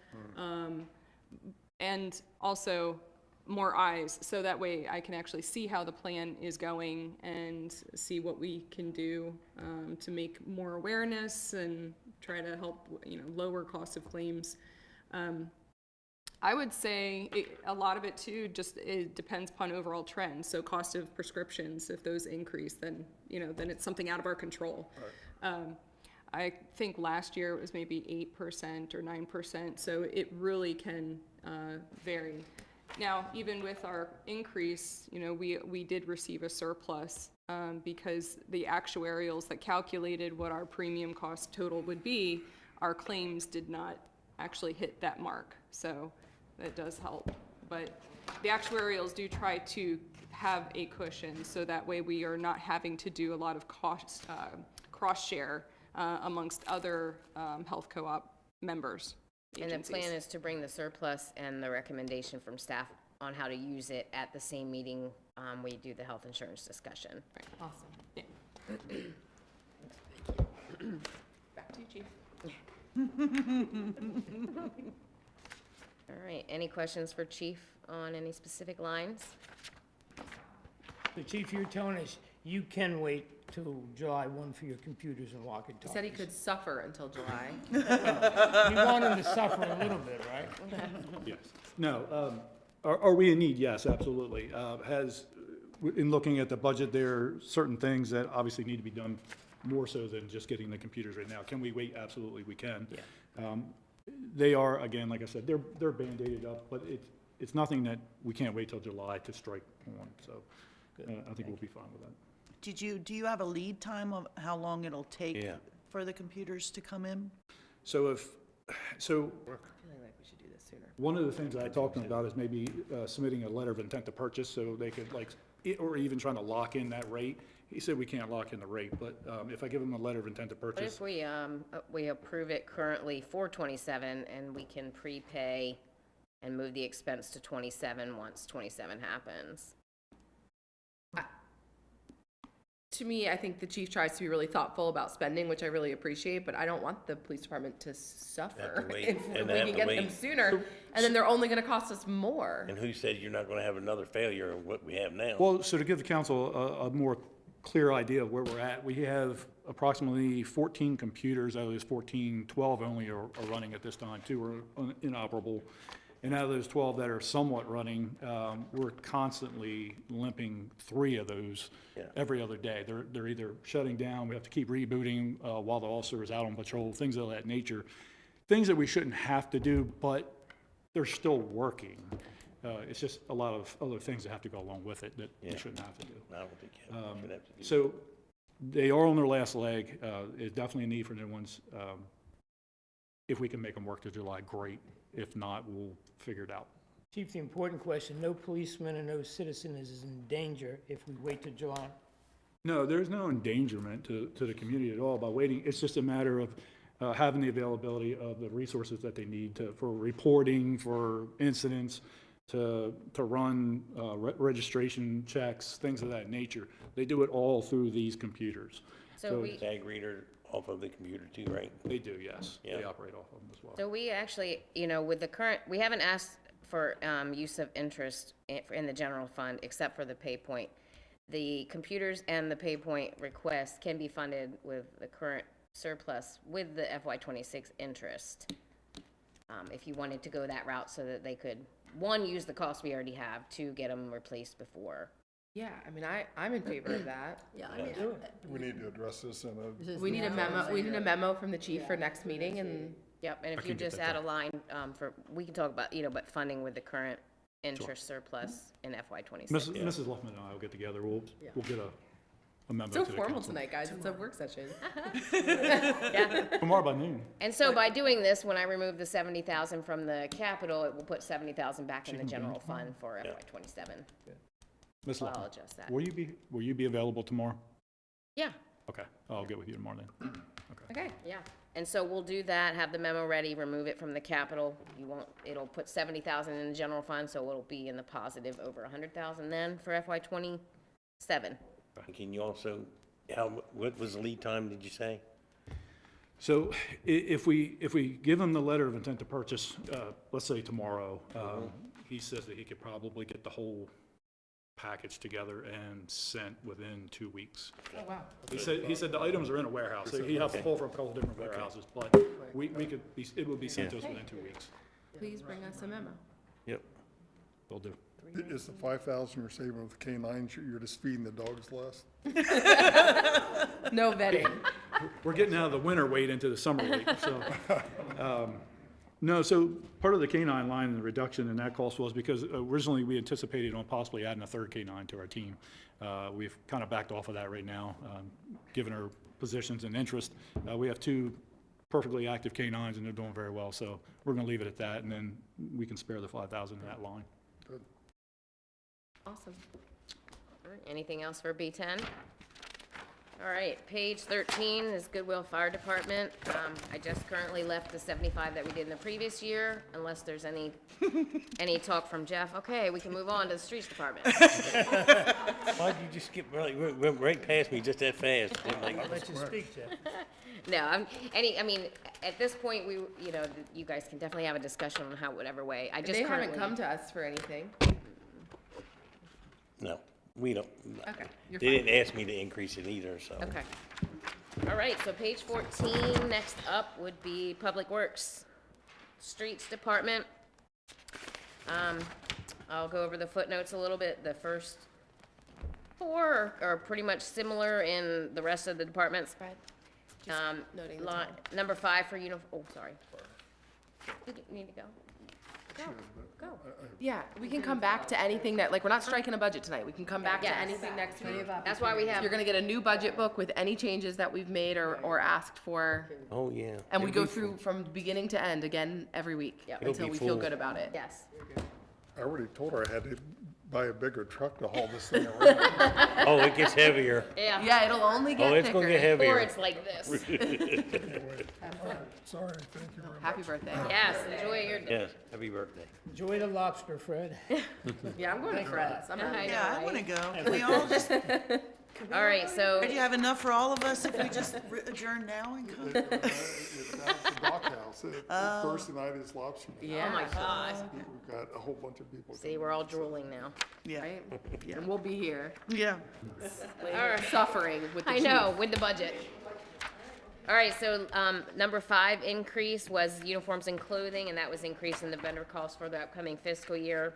And also more eyes, so that way I can actually see how the plan is going and see what we can do to make more awareness and try to help, lower cost of claims. I would say a lot of it too, just it depends upon overall trends. So cost of prescriptions, if those increase, then, then it's something out of our control. I think last year it was maybe 8% or 9%, so it really can vary. Now, even with our increase, we did receive a surplus because the actuarials that calculated what our premium cost total would be, our claims did not actually hit that mark. So that does help. But the actuarials do try to have a cushion, so that way we are not having to do a lot of cost cross-share amongst other health co-op members. And the Agencies. plan is to bring the surplus and the recommendation from staff on how to use it at the same meeting we do the health insurance discussion. Awesome. Yeah. Back to you, Chief. All right, any questions for Chief on any specific lines? The chief, you're telling us you can wait till July 1 for your computers and walkie-talkies. He said he could suffer until July. You want him to suffer a little bit, right? Yes. No, are we in need? Yes, absolutely. In looking at the budget, there are certain things that obviously need to be done more so than just getting the computers right now. Can we wait? Absolutely, we can. Yeah. They are, again, like I said, they're Band-Aided up, but it's nothing that we can't wait till July to strike on, so I think we'll be fine with that. Do you have a lead time of how long it'll take Yeah. for the computers to come in? So I feel like we should do this sooner. one of the things that I talked to them about is maybe submitting a letter of intent to purchase, so they could or even trying to lock in that rate. He said we can't lock in the rate, but if I give them a letter of intent to What purchase, if we approve it currently for 27 and we can prepay and move the expense to 27 once 27 happens? To me, I think the chief tries to be really thoughtful about spending, which I really appreciate, but I don't want the police department to suffer wait, if and we have can to get them wait. sooner, and then they're only gonna cost us more. And who says you're not gonna have another failure of what we have now? well, so to give the council a more clear idea of where we're at, we have approximately 14 computers. Out of those 14, 12 only are running at this time. 2 are inoperable. And out of those 12 that are somewhat running, we're constantly limping 3 of those every other day. They're either shutting down, we have to keep rebooting while the officer is out on patrol, things of that nature. Things that we shouldn't have to do, but they're still working. It's just a lot of other things that have to go along with it that we shouldn't have to do. I don't think you should have to do. So they are on their last leg. There's definitely a need for new ones. If we can make them work to July, great. If not, we'll figure it out. Chief, the important question, no policeman and no citizen is in danger if we wait till July. No, there's no endangerment to the community at all by waiting. It's just a matter of having the availability of the resources that they need for reporting, for incidents, to run registration checks, things of that nature. They do it all through these computers. So we, Tag reader off of the computer too, right? They do, yes. They Yeah. operate off of them as well. so we actually, with the current, we haven't asked for use of interest in the general fund except for the pay point. The computers and the pay point request can be funded with the current surplus with the FY26 interest. If you wanted to go that route so that they could, 1, use the cost we already have, 2, get them replaced before Yeah, I mean, I'm in favor of that. Yeah, I mean, We need to address this in a, We need a memo from the chief for next meeting and, Yep, and if you can get just that add a line, we can talk about, but funding with the current interest surplus in FY '26. Mrs. Luffman and I will get together. We'll get a memo to so the formal council. tonight, guys. It's a work session. Yeah. Tomorrow by noon. And so by doing this, when I remove the 70,000 from the capital, it will put 70,000 back in the general fund for FY '27. Ms. So I'll Luffman, adjust that. will you be available tomorrow? Yeah, Okay, I'll get with you tomorrow then. Okay. yeah. And so we'll do that, have the memo ready, remove it from the capital. It'll put 70,000 in the general fund, so it'll be in the positive over 100,000 then for FY '27. Can you also, what was the lead time, did you say? So if we give him the letter of intent to purchase, let's say tomorrow, he says that he could probably get the whole package together and sent within 2 weeks. Oh, wow. He said the items are in a warehouse, so he has to pull from a couple different warehouses, but it would be sent to us within 2 weeks. Please bring us a memo. Yep. Will do. is the 5,000 you're saving with canines, you're just feeding the dogs less? No vetting. We're getting out of the winter weight into the summer weight, so. No, so part of the canine line and the reduction in that cost was because originally we anticipated on possibly adding a third canine to our team. We've kind of backed off of that right now, given our positions and interest. We have 2 perfectly active canines and they're doing very well, so we're gonna leave it at that and then we can spare the 5,000 in that line. Good. Awesome. All right, anything else for B10? All right, page 13 is Goodwill Fire Department. I just currently left the 75 that we did in the previous year, unless there's any talk from Jeff. Okay, we can move on to the Streets Department. Why'd you just skip, really, went right past me just that fast? I'll let you speak, Jeff. No, at this point, you guys can definitely have a discussion on whatever way. I just They haven't currently- come to us for anything. No, we don't. Okay, you're They fine. didn't ask me to increase it either, so. Okay. All right, so page 14, next up would be Public Works. Streets Department. I'll go over the footnotes a little bit. The first 4 are pretty much similar in the rest of the departments. Fred, just noting the Line, time. number 5 for sorry. Did you need to go? Go. Yeah, we can come back to anything that, like, we're not striking a budget tonight. We can come back to Yes. anything next week. That's why we have. You're gonna get a new budget book with any changes that we've made or asked for. Oh, yeah. And we go through from beginning to end again every week Yep. until It'll be we feel full. good about it. Yes. I already told her I had to buy a bigger truck to haul this thing around. Oh, it gets heavier. Yeah. Yeah, it'll only get Oh, it's gonna get thicker. Or heavier. it's like this. Anyway, sorry, thank you very much. Happy birthday. Yes, enjoy your day. Yes, happy birthday. Enjoy the lobster, Fred. Yeah, I'm going to Fred's. I'm not. I know, Yeah, I right? want to go. Can we all just, All right, so. do you have enough for all of us if we just adjourn now and go? It's down at the dockhouse. Thursday night is lobster night. Yeah. Oh my gosh. We've got a whole bunch of people. See, we're all drooling now. Yeah, Right? And we'll be here yeah. All right. suffering with the I chief. know, with the budget. All right, so, number 5 increase was uniforms and clothing, and that was increasing the vendor costs for the upcoming fiscal year.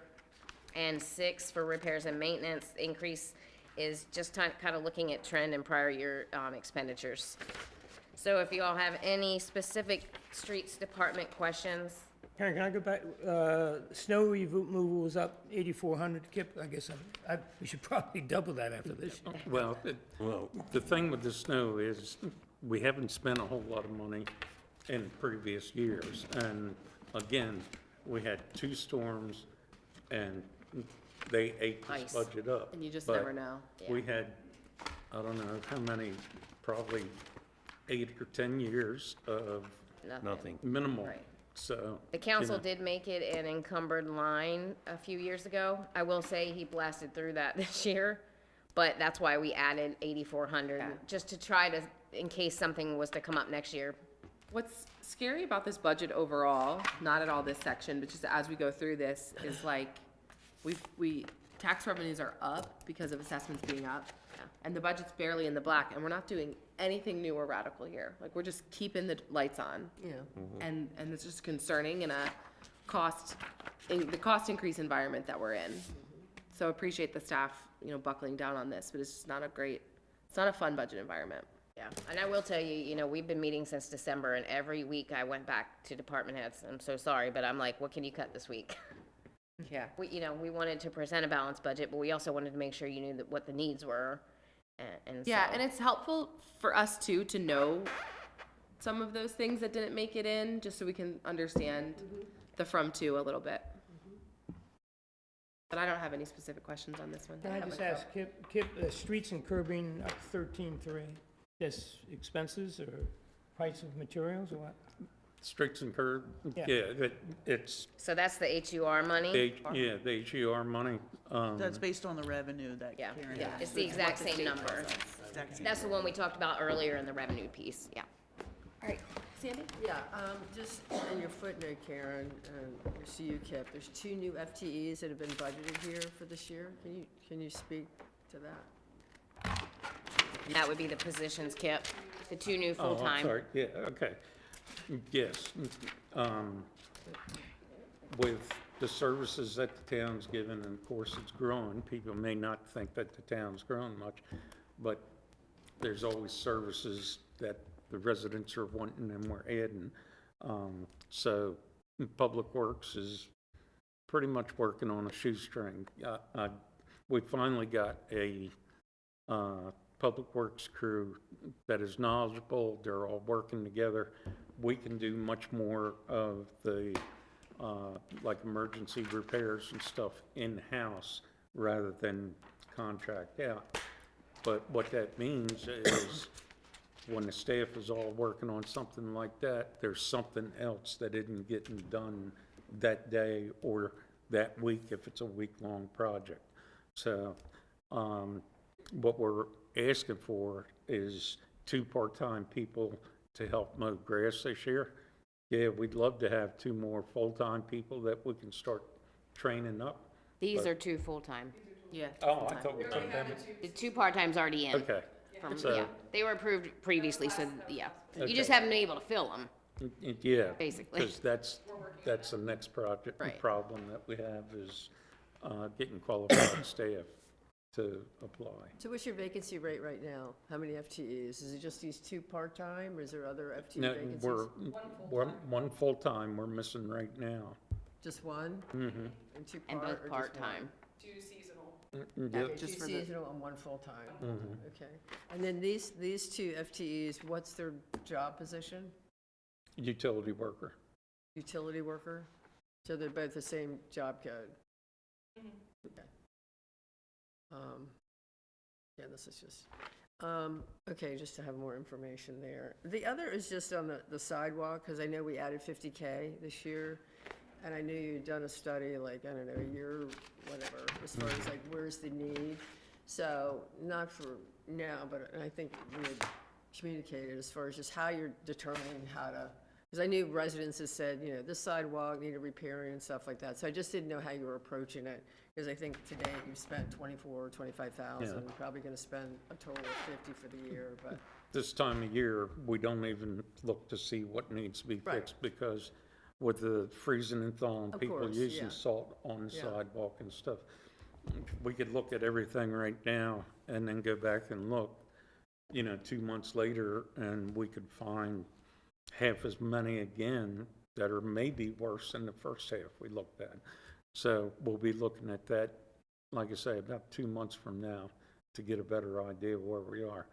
And 6 for repairs and maintenance, the increase is just kind of looking at trend in prior year, expenditures. So if you all have any specific streets department questions, Karen, can I go back? Snow removal was up 8,400, Kip. I guess we should probably double that after this year. Well, the thing with the snow is, we haven't spent a whole lot of money in previous years. And again, we had 2 storms and they ate this Ice. budget up. And you just But never know. We had, I don't know how many, probably 8 or 10 years of Nothing. minimal. Right. So. the council know. did make it an encumbered line a few years ago. I will say he blasted through that this year, but that's why we added 8,400, just to try to, in case something was to come up next year. What's scary about this budget overall, not at all this section, but just as we go through this, is like, tax revenues are up because of assessments being up, and the budget's barely in the black, and we're not doing anything new or radical here. Like, we're just keeping the lights on. Yeah. And it's just concerning in the cost increase environment that we're in. So appreciate the staff, you know, buckling down on this, but it's just not it's not a fun budget environment. Yeah, and I will tell you, you know, we've been meeting since December, and every week I went back to department heads. I'm so sorry, but I'm like, what can you cut this week? Yeah. You know, we wanted to present a balanced budget, but we also wanted to make sure you knew what the needs were, and Yeah, so- and it's helpful for us too to know some of those things that didn't make it in, just so we can understand the from to a little bit. But I don't have any specific questions on this one. Can I just ask, Kip, streets and curbing up 13.3, just expenses or price of materials or what? Streets and curb, Yeah. yeah, it's, So that's the HUR money? the HUR money. That's based on the revenue that Yeah, Karen yeah, has. it's the exact same number. Exact same. That's the one we talked about earlier in the revenue piece, yeah. All right, Sandy? Yeah, just in your footnote, Karen, and your CU Kip, there's 2 new FTEs that have been budgeted here for this year. Can you speak to that? That would be the positions, Kip, the 2 new Oh, I'm full-time. sorry, yeah, okay. Yes. With the services that the town's given, and of course it's growing, people may not think that the town's grown much, but there's always services that the residents are wanting and we're adding. So Public Works is pretty much working on a shoestring. We finally got a Public Works crew that is knowledgeable. They're all working together. We can do much more of the like emergency repairs and stuff in-house rather than contract out. But what that means is when the staff is all working on something like that, there's something else that isn't getting done that day or that week if it's a week-long project. So what we're asking for is 2 part-time people to help mow grass this year. Yeah, we'd love to have 2 more full-time people that we can start training up. These are 2 full-time. Yeah. Oh, I thought we took them. The 2 part-times already in. Okay. So- Yeah, they were approved previously, so, yeah. You Okay. just haven't been able to fill them. Yeah. Basically. Because that's the next project, Right. problem that we have is getting qualified staff to apply. So what's your vacancy rate right now? How many FTEs? Is it just these 2 part-time, or is there other FTE No, vacancies? we're one full-time we're missing right now. Just one? Mm-hmm. And 2 And part, both or just part-time. 2 seasonal. Okay, 2 Just for the- seasonal and 1 full-time. Mm-hmm. Okay. And then these 2 FTEs, what's their job position? Utility worker. Utility worker? So they're both the same job code? Okay. Yeah, this is just, okay, just to have more information there. The other is just on the sidewalk, because I know we added 50K this year, and I knew you'd done a study, like, I don't know, a year, whatever, as far as like, where's the need? So, not for now, but I think we had communicated as far as just how you're determining how to, because I knew residents had said, you know, this sidewalk needed repairing and stuff like that, so I just didn't know how you were approaching it, because I think today you've spent 24 or 25,000, Yeah. probably gonna spend a total of 50 for the year, but, This time of year, we don't even look to see what needs to be Right. fixed because with the freezing and thawing, Of people course, using yeah. salt on the Yeah. sidewalk and stuff. We could look at everything right now and then go back and look, 2 months later, and we could find half as many again that are maybe worse than the first half we looked at. So we'll be looking at that, like I say, about 2 months from now to get a better idea of where we are.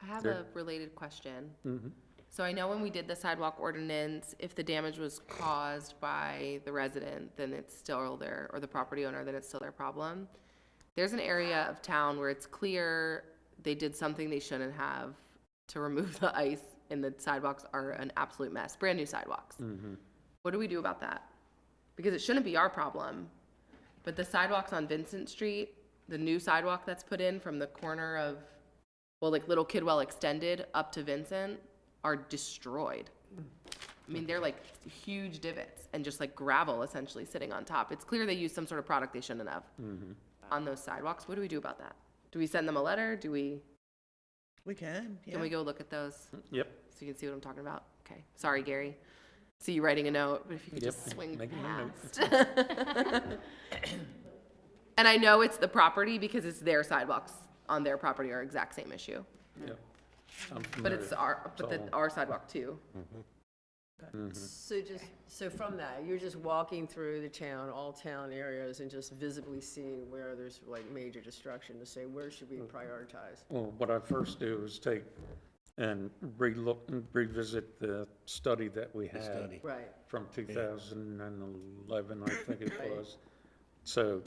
I have There- a related question. Mm-hmm. So I know when we did the sidewalk ordinance, if the damage was caused by the resident, then it's still their, or the property owner, then it's still their problem. There's an area of town where it's clear they did something they shouldn't have to remove the ice, and the sidewalks are an absolute mess, brand new sidewalks. Mm-hmm. What do we do about that? Because it shouldn't be our problem, but the sidewalks on Vincent Street, the new sidewalk that's put in from the corner of, well, like Little Kidwell Extended up to Vincent, are destroyed. I mean, they're like huge divots and just like gravel essentially sitting on top. It's clear they used some sort of product they shouldn't have on those sidewalks. What do we do about that? Do we send them a letter? Do we, We can, yeah. can we go look at those Yep. so you can see what I'm talking about? Okay, sorry, Gary. See you writing a note, but if you could Yep, just swing making a note. past. And I know it's the property because it's their sidewalks on their property are exact same issue. Yeah. I'm But it's familiar. our sidewalk too. So from that, you're just walking through the town, all town areas, and just visibly seeing where there's like major destruction to say, where should we prioritize? Well, what I first do is take and revisit the study that we had study. Right, from 2011, I think it was. So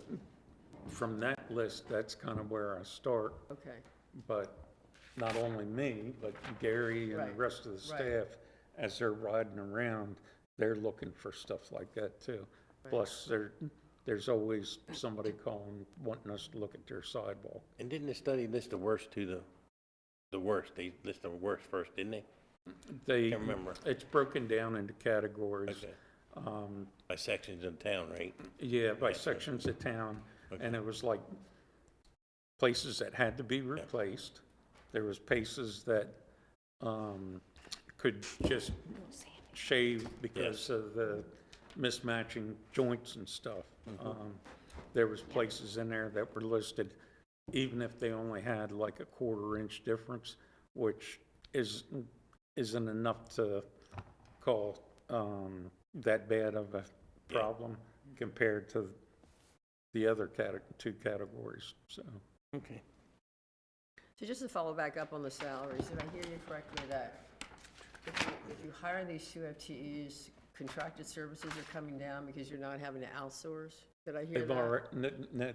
from that list, that's kind of where I start. okay, But not only me, but Gary and the Right, rest of the right. staff, as they're riding around, they're looking for stuff like that too. Plus, there's always somebody calling, wanting us to look at their sidewalk. And didn't the study list the worst to the worst? They list the worst first, didn't they? They, Can't remember. it's broken down into categories. Okay. By sections of town, right? Yeah, by sections of town, and it was like places that had to be replaced. There was places that, could just shave because of the mismatching joints and stuff. There was places in there that were listed, even if they only had like a 1/4 inch difference, which isn't enough to call, that bad of a problem compared to the other two categories, so. Okay. so just to follow back up on the salaries, did I hear you correctly that if you hire these two FTEs, contracted services are coming down because you're not having to outsource? Did I hear They've that? already,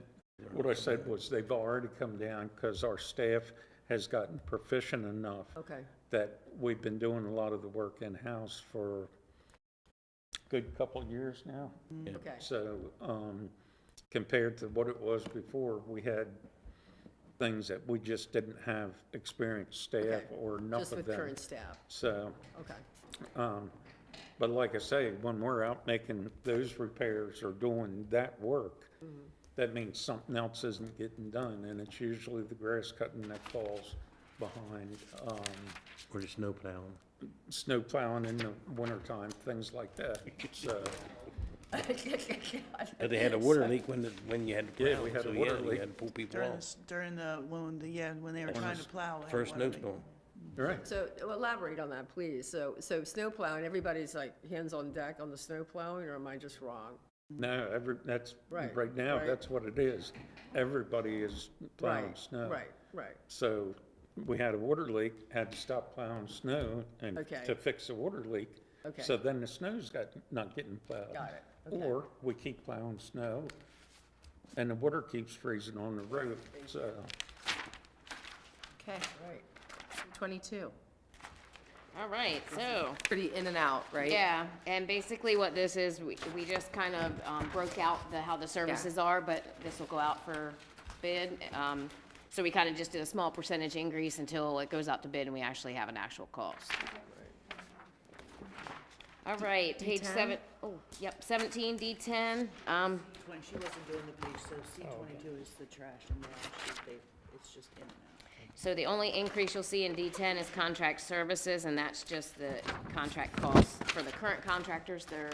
what I said was they've already come down because our staff has gotten proficient enough Okay, that we've been doing a lot of the work in-house for a good couple of years now. okay, So, compared to what it was before, we had things that we just didn't have experienced staff Okay. or enough just of with them. current staff, So, okay, but like I say, when we're out making those repairs or doing that work, that means something else isn't getting done, and it's usually the grass cutting that falls behind, Or the snow plowing. snow plowing in the wintertime, things like that, so. But they had a water leak when you had to plow. Yeah, we had so a water You leak. had to pull people During off. this, during the, when they were trying to plow. they had First water leak. snowstorm. Right. so elaborate on that, please. So snow plowing, everybody's like hands on deck on the snow plowing, or am I just wrong? No, that's, Right, right now, right. that's what it is. Everybody is plowing Right, snow. right, So we had a water leak, had to stop plowing snow and Okay. to fix the water leak. Okay. So then the snow's not getting plowed. Got it, okay. Or we keep plowing snow and the water keeps freezing on the road, so. Okay, right. 22. All right, so, Pretty in and out, right? yeah, and basically what this is, we just kind of broke out how the services are, but this will go out for bid. So we kind of just did a small percentage increase until it goes out to bid and we actually have an actual cost. All right, page D10? oh, yep, 17, D10. When she wasn't doing the page, so C22 is the trash, and now it's just in and out. So the only increase you'll see in D10 is contract services, and that's just the contract costs for the current contractors, their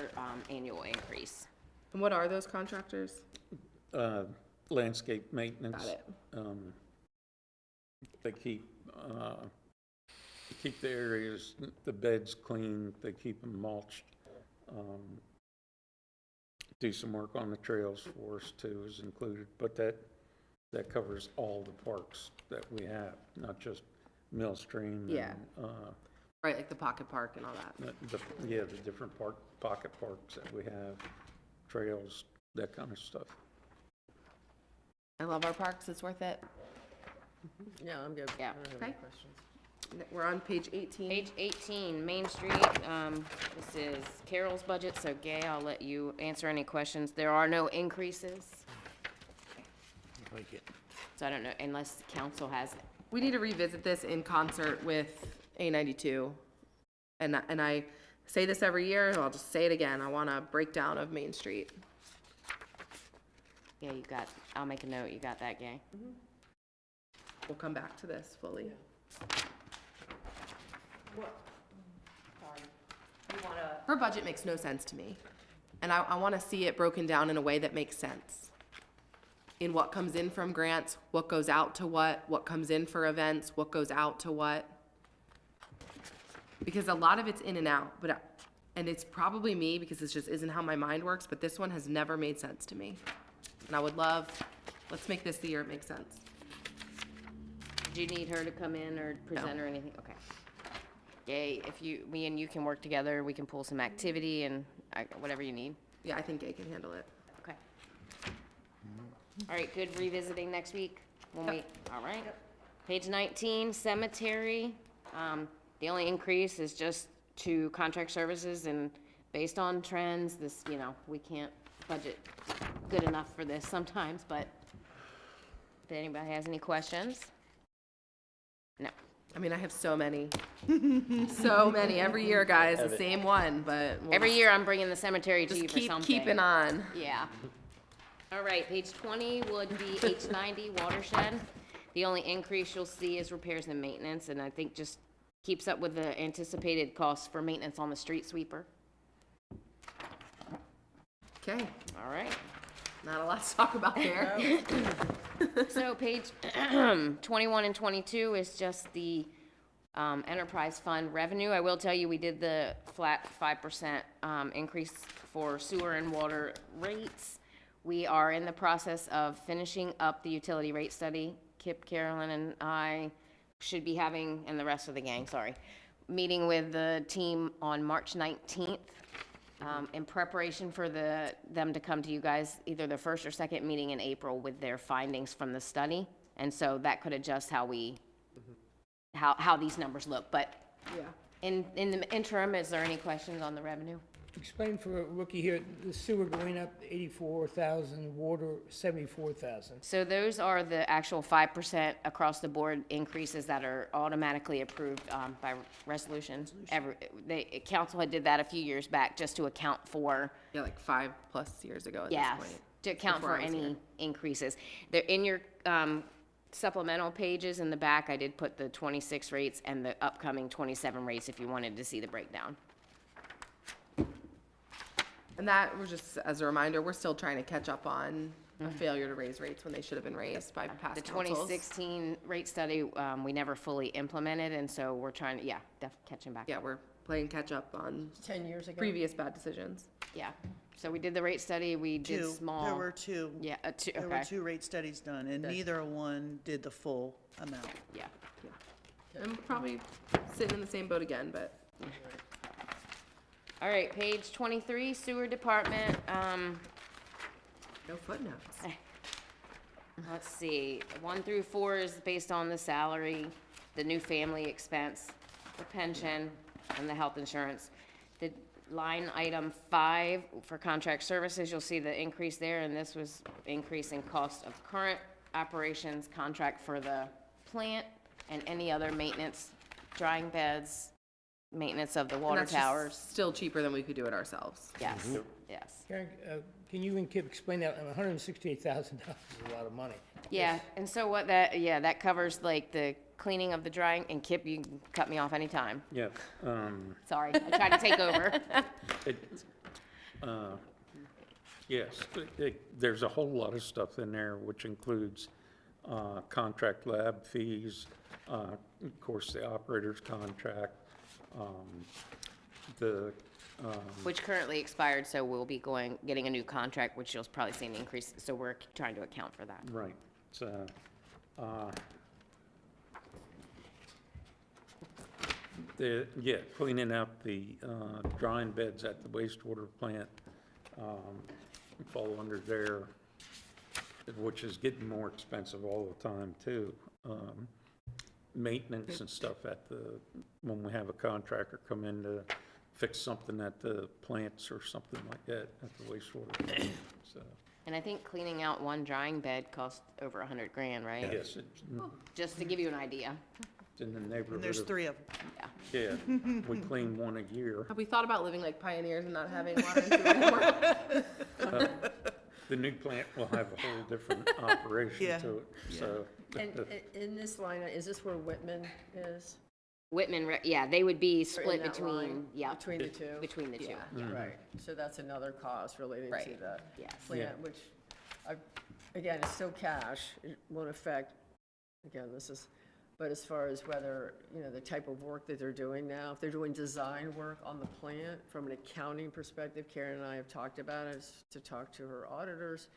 annual increase. And what are those contractors? Landscape maintenance. Got it. They keep the areas, the beds clean, they keep them mulched. Do some work on the trails for us too is included, but that covers all the parks that we have, not just Millstream. Yeah. And, Right, like the pocket park and all that. the different pocket parks that we have, trails, that kind of stuff. I love our parks, it's worth it. Yeah, I'm good. Yeah. I don't have any Okay. questions. We're on page 18. Page 18, Main Street, this is Carol's budget, so Gay, I'll let you answer any questions. There are no increases, Like it. so I don't know, unless council has it. We need to revisit this in concert with A92. And I say this every year, and I'll just say it again. I want a breakdown of Main Street. Yeah, I'll make a note, you got that, Gay? We'll come back to this fully. Her budget makes no sense to me. And I want to see it broken down in a way that makes sense. in what comes in from grants, what goes out to what comes in for events, what goes out to what. Because a lot of it's in and out, and it's probably me because this just isn't how my mind works, but this one has never made sense to me. And I would love, let's make this the year it makes sense. Do you need her to come in or present or anything? Okay. Yay, if me and you can work together, we can pull some activity and whatever you need. Yeah, I think Gay can handle it. Okay. All right, good revisiting next week when we, all right. Page 19, cemetery. The only increase is just to contract services, and based on trends, this, we can't budget good enough for this sometimes, but if anybody has any questions? No. I mean, I have so many. So many. Every year, guys, the same one, but. Every year I'm bringing the cemetery to just you for keep something. keeping on. Yeah. All right, page 20 would be H90 watershed. The only increase you'll see is repairs and maintenance, and I think just keeps up with the anticipated costs for maintenance on the street sweeper. Okay, All right. not a lot to talk about there. So page 21 and 22 is just the enterprise fund revenue. I will tell you, we did the flat 5% increase for sewer and water rates. We are in the process of finishing up the utility rate study. Kip, Carolyn, and I should be having, and the rest of the gang, sorry, meeting with the team on March 19th in preparation for them to come to you guys, either the first or second meeting in April with their findings from the study. And so that could adjust how how these numbers look. But Yeah. in the interim, is there any questions on the revenue? Explain for a rookie here, the sewer going up 84,000, water 74,000. So those are the actual 5% across the board increases that are automatically approved by resolution. Council had did that a few years back just to account for, Yeah, like 5+ years ago at yes, this point. to account before for I was any here. increases. They're in your supplemental pages in the back. I did put the 26 rates and the upcoming 27 rates if you wanted to see the breakdown. And that, we're just, as a reminder, we're still trying to catch up on a failure to raise rates when they should have been raised by past The councils. 2016 rate study, we never fully implemented, and so we're trying to, catching back. Yeah, we're playing catch up on 10 years ago? previous bad decisions. Yeah, so we did the rate study, we did small. There were two. Yeah, two, There were okay, 2 rate studies done, and neither one did the full amount. yeah. I'm probably sitting in the same boat again, but All right, page 23, sewer department, no footnotes. let's see, 1 through 4 is based on the salary, the new family expense, the pension, and the health insurance. The line item 5 for contract services, you'll see the increase there, and this was increase in cost of current operations, contract for the plant, and any other maintenance, drying beds, maintenance of the And water that's just towers. still cheaper than we could do it ourselves. Yes, yes. Karen, can you and Kip explain that? $168,000 is a lot of money. Yeah, and so what that covers like the cleaning of the drying, and Kip, you can cut me off anytime. Yeah, Sorry, I tried to take over. yes, there's a whole lot of stuff in there, which includes contract lab fees, of course, the operator's contract, Which currently expired, so we'll be getting a new contract, which you'll probably see an increase, so we're trying to account for that. right, so, cleaning out the drying beds at the wastewater plant fall under there, which is getting more expensive all the time, too. Maintenance and stuff when we have a contractor come in to fix something at the plants or something like that at the wastewater plant, so. And I think cleaning out one drying bed costs over $100,000, right? Yes, it's Just to give you an idea. in the neighborhood And there's of, 3 of them. yeah, we clean one a year. Have we thought about living like pioneers and not having water and sewer anymore? The new plant will have a whole different operation Yeah. to it, so. And in this line, is this where Whitman is? Whitman, they would be Or in split that between, line? yeah, Between the two? between the two. Yeah. Right, so that's another cost related to Right. the Yes. plant, which again, it's still cash, it won't affect, again, but as far as whether, the type of work that they're doing now, if they're doing design work on the plant, from an accounting perspective, Karen and I have talked about it, is to talk to her auditors,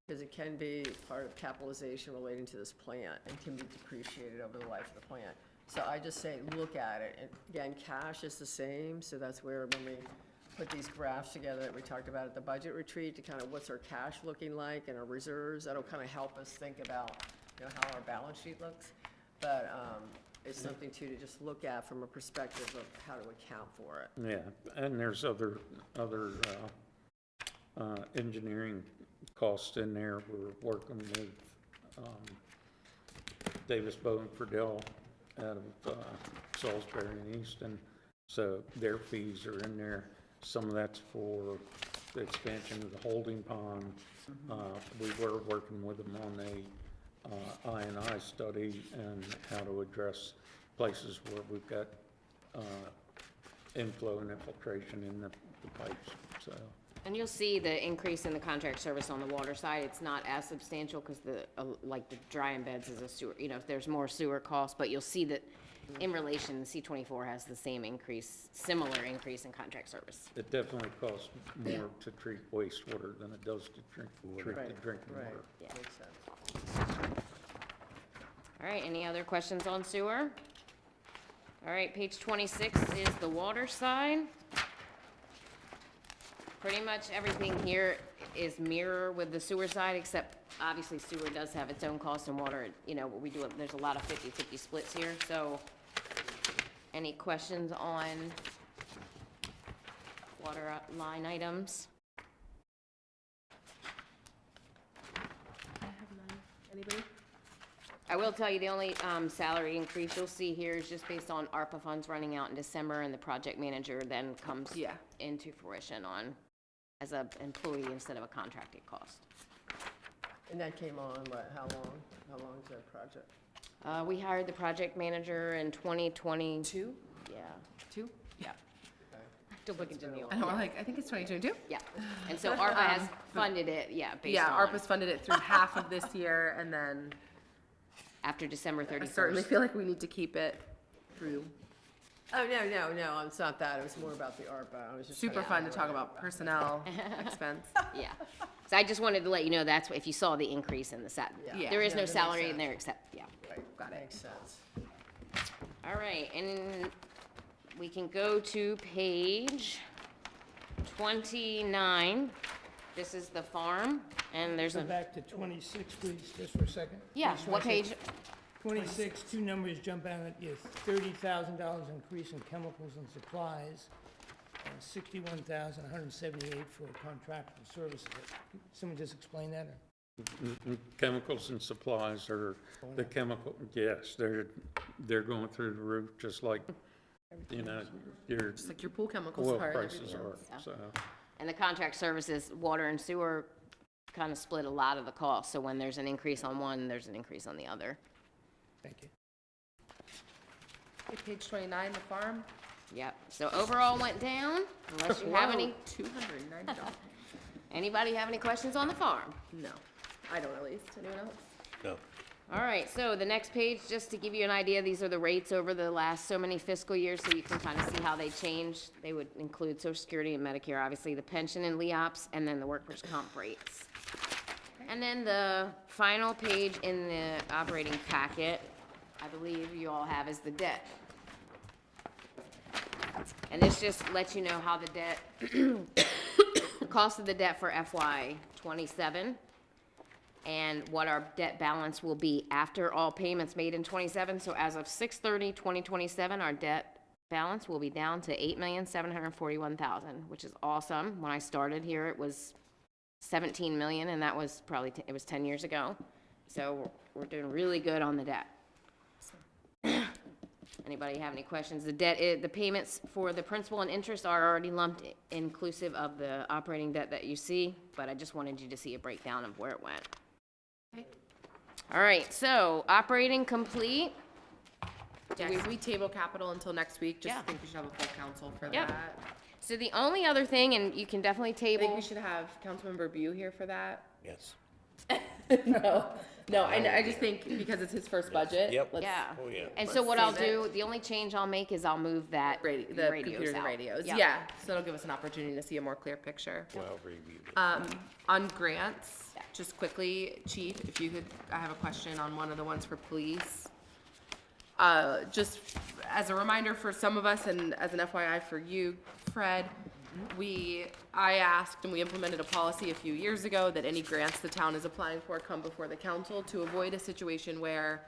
because it can be part of capitalization relating to this plant and can be depreciated over the life of the plant. So I just say, look at it, and again, cash is the same, so that's where when we put these graphs together that we talked about at the budget retreat, to kind of what's our cash looking like and our reserves, that'll kind of help us think about, how our balance sheet looks. But it's something to just look at from a perspective of how to account for it. Yeah, and there's other engineering costs in there. We're working with Davis Bow and Friedel out of Salisbury and Easton, so their fees are in there. Some of that's for the expansion of the holding pond. We were working with them on a I&I study and how to address places where we've got inflow and infiltration in the pipes, so. And you'll see the increase in the contract service on the water side. It's not as substantial because like the dry embeds is a sewer, there's more sewer costs, but you'll see that in relation, C-24 has the same increase, similar increase in contract service. It definitely costs more to treat wastewater than it does to treat the drinking Right, water. Yeah. makes sense. All right, any other questions on sewer? All right, page 26 is the water side. Pretty much everything here is mirror with the sewer side, except obviously sewer does have its own cost, and water, we do, there's a lot of 50-50 splits here, so any questions on water line items? I have none. Anybody? I will tell you, the only salary increase you'll see here is just based on ARPA funds running out in December, and the project manager then comes into fruition as an employee instead of a contracted cost. And that came on, how long? How long is that project? We hired the project manager in 2022. Yeah. Two? Yeah. Still looking to Neil. I know, I think it's 2022. Yeah. And so ARPA has funded it, based on. ARPA's funded it through half of this year, and then after December 31st. I certainly feel like we need to keep it through. Oh, no, it's not that. It was more about the ARPA. I was just Super fun to talk about personnel expense. Yeah. So I just wanted to let you know that's if you saw the increase in the Yeah. there is Yeah, no that makes salary in sense. there except, Right, got it. Makes sense. All right, and we can go to page 29. This is the farm, and there's Go a, back to 26, please, just for a second. yeah, Page what 26. page? 26, two numbers jump out at you, $30,000 increase in chemicals and supplies, and $61,178 for contractual services. Someone just explain that, or? Chemicals and supplies are the chemical, yes, they're going through the roof, just like, your Just like your pool chemicals oil are. and prices everything are, else. so. And the contract services, water and sewer, kind of split a lot of the cost, so when there's an increase on one, there's an increase on the other. Thank you. Okay, page 29, the farm. Yep, so overall went down, unless you have any, $290. anybody have any questions on the farm? No, I don't at least. Anyone else? No. All right, so the next page, just to give you an idea, these are the rates over the last so many fiscal years, so you can kind of see how they change. They would include Social Security and Medicare, obviously, the pension and LEOPS, and then the workers' comp rates. And then the final page in the operating packet, I believe you all have, is the debt. And this just lets you know how the debt, the cost of the debt for FY '27, and what our debt balance will be after all payments made in '27. So as of 6/30/2027, our debt balance will be down to $8,741,000, which is awesome. When I started here, it was 17 million, and that was probably, it was 10 years ago. So we're doing really good on the debt. Anybody have any questions? The debt, the payments for the principal and interest are already lumped inclusive of the operating debt that you see, but I just wanted you to see a breakdown of where it went. Okay. All right, so operating complete. Yeah, can we table capital until next week? Just Yeah. think we should have a full council for Yep. that. So the only other thing, and you can definitely I think table, we should have Councilmember Bew here for that. Yes. No, I just think because it's his first budget. Yep. let's- Yeah. Oh, yeah. And so Let's what I'll save it. do, the only change I'll make is I'll move that The radios computers and out. radios, Yep. yeah, so it'll give us an opportunity to see a more clear picture. Well reviewed. On grants, just quickly, Chief, if you could, I have a question on one of the ones for police. Just as a reminder for some of us and as an FYI for you, Fred, I asked and we implemented a policy a few years ago that any grants the town is applying for come before the council to avoid a situation where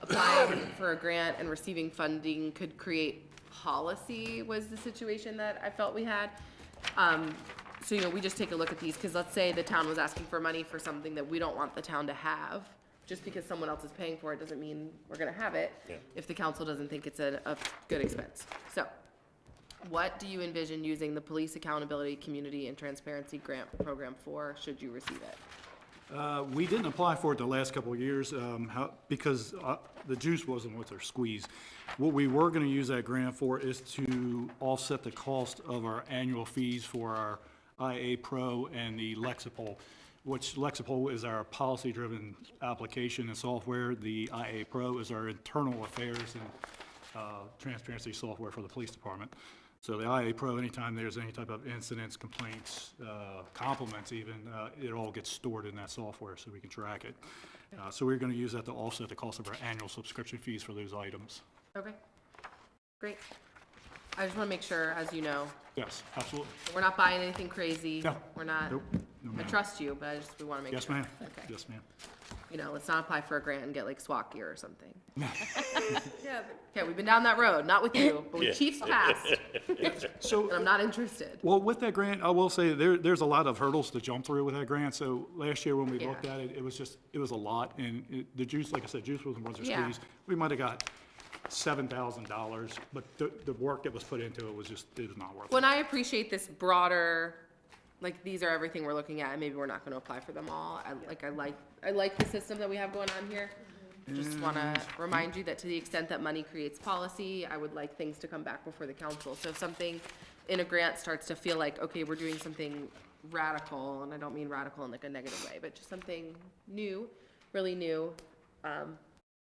applying for a grant and receiving funding could create policy was the situation that I felt we had. So, we just take a look at these, because let's say the town was asking for money for something that we don't want the town to have. Just because someone else is paying for it doesn't mean we're gonna have it if the council doesn't think it's a good expense. So, what do you envision using the Police Accountability, Community, and Transparency Grant Program for, should you receive it? We didn't apply for it the last couple of years, because the juice wasn't worth their squeeze. What we were gonna use that grant for is to offset the cost of our annual fees for our IA Pro and the Lexipol, which Lexipol is our policy-driven application and software. The IA Pro is our internal affairs and transparency software for the police department. So the IA Pro, anytime there's any type of incidents, complaints, compliments even, it all gets stored in that software so we can track it. So we're gonna use that to offset the cost of our annual subscription fees for those items. Okay, great. I just wanna make sure, as you know, Yes, absolutely. we're not buying anything crazy. No. We're not, Nope. No, I ma'am. trust you, but we wanna make sure. Yes, ma'am. Okay. Yes, ma'am. Let's not apply for a grant and get like SWAT gear or something. Yeah, Okay, we've been down that road, not with you, but with Chief's past, So, and I'm not interested. well, with that grant, I will say there's a lot of hurdles to jump through with that grant. So last year when we looked Yeah. at it, it was a lot. And the juice, like I said, juice wasn't worth the Yeah. squeeze. We might have got $7,000, but the work that was put into it was not worth it. When I appreciate this broader, like, these are everything we're looking at, and maybe we're not gonna apply for them all. I like the system that we have going on here. Just wanna remind you that to the extent that money creates policy, I would like things to come back before the council. So if something in a grant starts to feel like, okay, we're doing something radical, and I don't mean radical in like a negative way, but just something new, really new,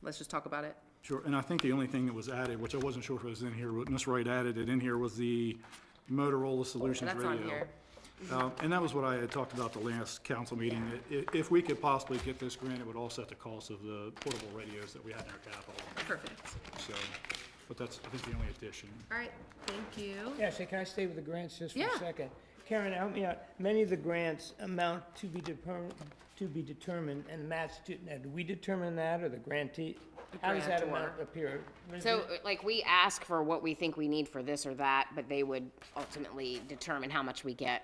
let's just talk about it. Sure, and I think the only thing that was added, which I wasn't sure if it was in here, but Ms. Wright added it in here, was the Motorola Solutions That's radio. on here. And that was what I had talked about the last council meeting. If we could possibly get this grant, it would offset the cost of the portable radios that we had in our capital. Perfect. So, but that's, I think, the only addition. All right, thank you. Actually, can I stay with the grants just for Yeah. a second? Karen, help me out. Many of the grants amount to be determined and matched to, now, do we determine that or the grantee? How does that grantor. amount appear? So, like, we ask for what we think we need for this or that, but they would ultimately determine how much we get.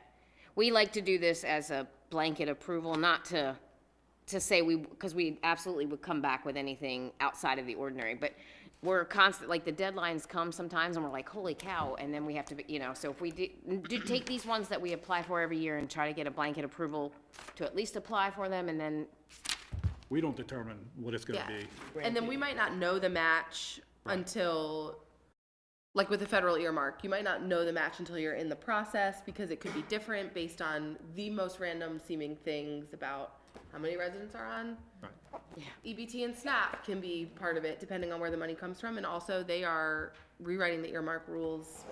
We like to do this as a blanket approval, not to say because we absolutely would come back with anything outside of the ordinary, but we're constant, like, the deadlines come sometimes, and we're like, holy cow, and then we have to be, so if we do take these ones that we apply for every year and try to get a blanket approval to at least apply for them, and then, We don't determine what it's gonna Yeah. be. And then we might not know the match until, like with the federal earmark, you might not know the match until you're in the process, because it could be different based on the most random seeming things about how many residents are on. Right. EBT and SNAP can be part of it, depending on where the money comes from, and also they are rewriting the earmark rules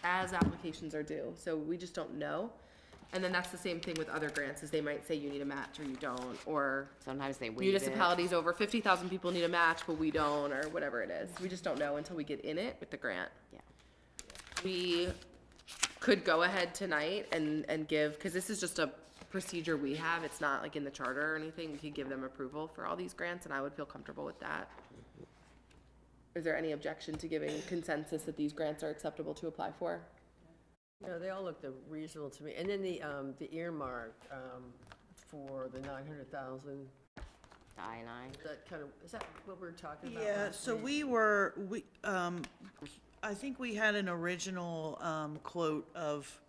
as applications are due, so we just don't know. And then that's the same thing with other grants, is they might say you need a match or you don't, or sometimes they waive it. municipalities over 50,000 people need a match, but we don't, or whatever it is. We just don't know until we get in it with the grant. Yeah. We could go ahead tonight and give, because this is just a procedure we have, it's not like in the charter or anything, we could give them approval for all these grants, and I would feel comfortable with that. Is there any objection to giving consensus that these grants are acceptable to apply for? No, they all look reasonable to me. And then the earmark, for the 900,000, is that what we're talking about? Yeah, last so week? I think we had an original, quote of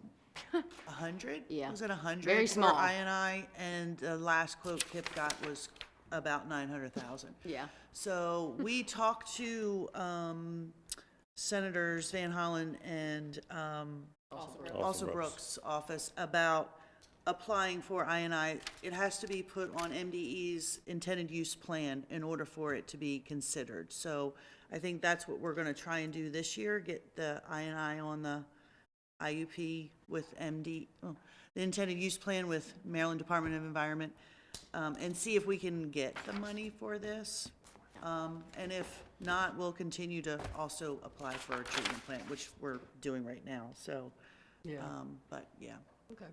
100? Yeah. Was it 100? Very small. For INI, and the last quote Kip got was about 900,000. Yeah. So we talked to, Senators Van Hollen and, also Brooks' office about applying for INI, it has to be put on MDE's intended use plan in order for it to be considered. So I think that's what we're gonna try and do this year, get the INI on the IUP with the intended use plan with Maryland Department of Environment, and see if we can get the money for this. And if not, we'll continue to also apply for a treatment plant, which we're doing right now, so, Yeah, but yeah. okay.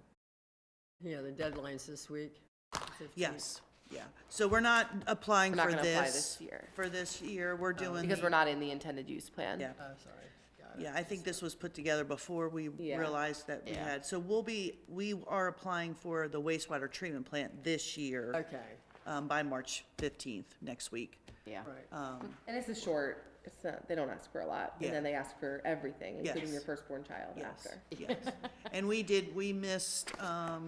Yeah, the deadline's this week. 15th. Yes, yeah. So we're not applying We're not for gonna apply this. this year. For this year, we're doing. Because we're not in the intended use plan. Yeah, Oh, sorry, got it. yeah, I think this was put together before we Yeah. realized that we Yeah. had. So we are applying for the wastewater treatment plant this year. Okay, By March 15th, next week. Yeah. right. And it's a short, it's not, they don't ask for a lot, Yeah. and then they ask for everything, including Yes. your firstborn child Yes, after. yes. And we missed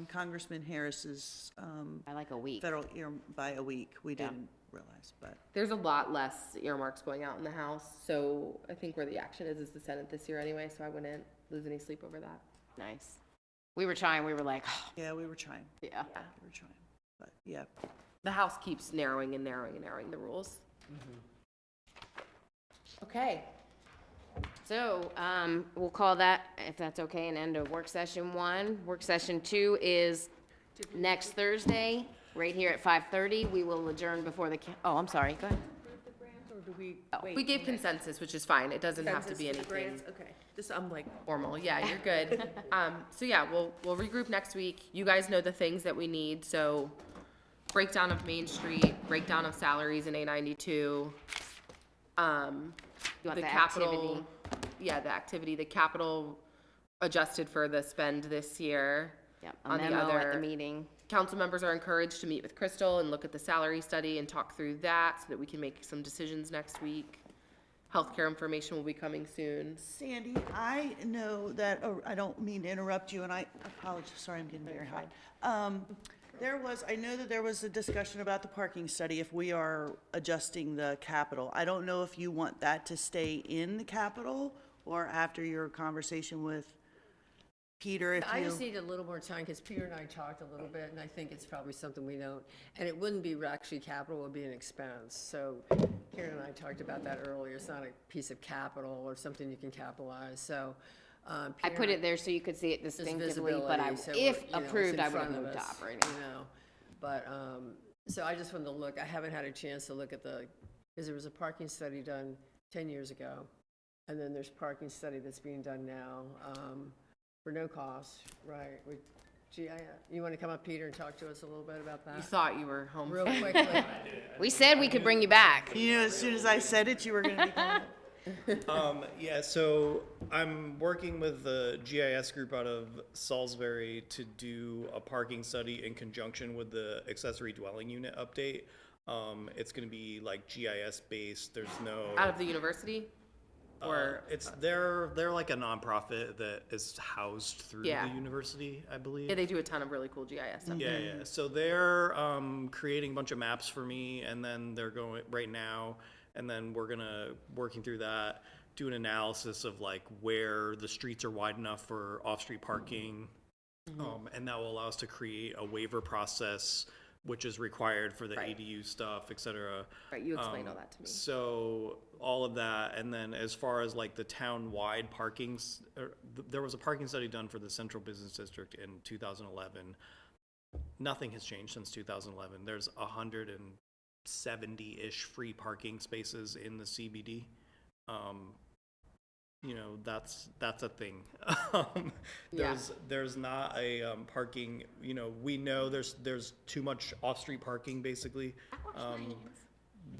Congressman Harris's I like a week. federal ear by a week. We Yeah. didn't realize, but. There's a lot less earmarks going out in the House, so I think where the action is the Senate this year anyway, so I wouldn't lose any sleep over that. Nice. We were trying, we were like, Yeah, we were trying, yeah. we were trying, but yeah. The House keeps narrowing and narrowing and narrowing the rules. Okay, So, we'll call that, if that's okay, an end of work session 1. Work session 2 is next Thursday, right here at 5:30. We will adjourn before the, oh, I'm sorry, go ahead. Or do we wait? we gave consensus, which is fine, it doesn't have to be Consensus for the anything grants? Okay, this, I'm like, formal, yeah, you're good. So yeah, we'll regroup next week. You guys know the things that we need, so breakdown of Main Street, breakdown of salaries in A92. You want The the capital, activity? yeah, the activity, the capital adjusted for the spend this year. Yep, a On the memo at other- the meeting. Council members are encouraged to meet with Crystal and look at the salary study and talk through that so that we can make some decisions next week. Healthcare information will be coming soon. Sandy, I know that, oh, I don't mean to interrupt you, and I apologize, sorry, I'm getting very hot. I know that there was a discussion about the parking study, if we are adjusting the capital. I don't know if you want that to stay in the capital, or after your conversation with Peter, if I just you. need a little more time, because Peter and I talked a little bit, and I think it's probably something we don't, and it wouldn't be actually capital, it would be an expense. So Karen and I talked about that earlier, it's not a piece of capital or something you can capitalize, so. I Peter put and it there so you could see it Just distinctively, but I, visibility, so if we're, you know, it's approved, in I would have front of moved to us, operating. You know, but, so I just wanted to look, I haven't had a chance to look at because there was a parking study done 10 years ago, and then there's parking study that's being done now, for no cost, right, with GIS. You want to come up, Peter, and talk to us a little bit about You that? thought you were home. Real quickly. We said we could bring you back. You know, as soon as I said it, you were gonna be gone. Yeah, so I'm working with the GIS group out of Salisbury to do a parking study in conjunction with the accessory dwelling unit update. It's gonna be like GIS based, there's no. Out of the university? Or, They're like a nonprofit that is housed through Yeah. the university, I believe. yeah, they do a ton of really cool GIS stuff. Yeah, yeah. So they're creating a bunch of maps for me, and then they're going right now, and then we're gonna working through that, do an analysis of like where the streets are wide enough for off-street parking, and that will allow us to create a waiver process, which is required for the Right. ADU stuff, et cetera. Right, you explained all that to me. So all of that, and then as far as like the town-wide there was a parking study done for the Central Business District in 2011. Nothing has changed since 2011. There's 170-ish free parking spaces in the CBD. You know, that's a thing. There's not a parking, you know, we know there's too much off-street parking basically.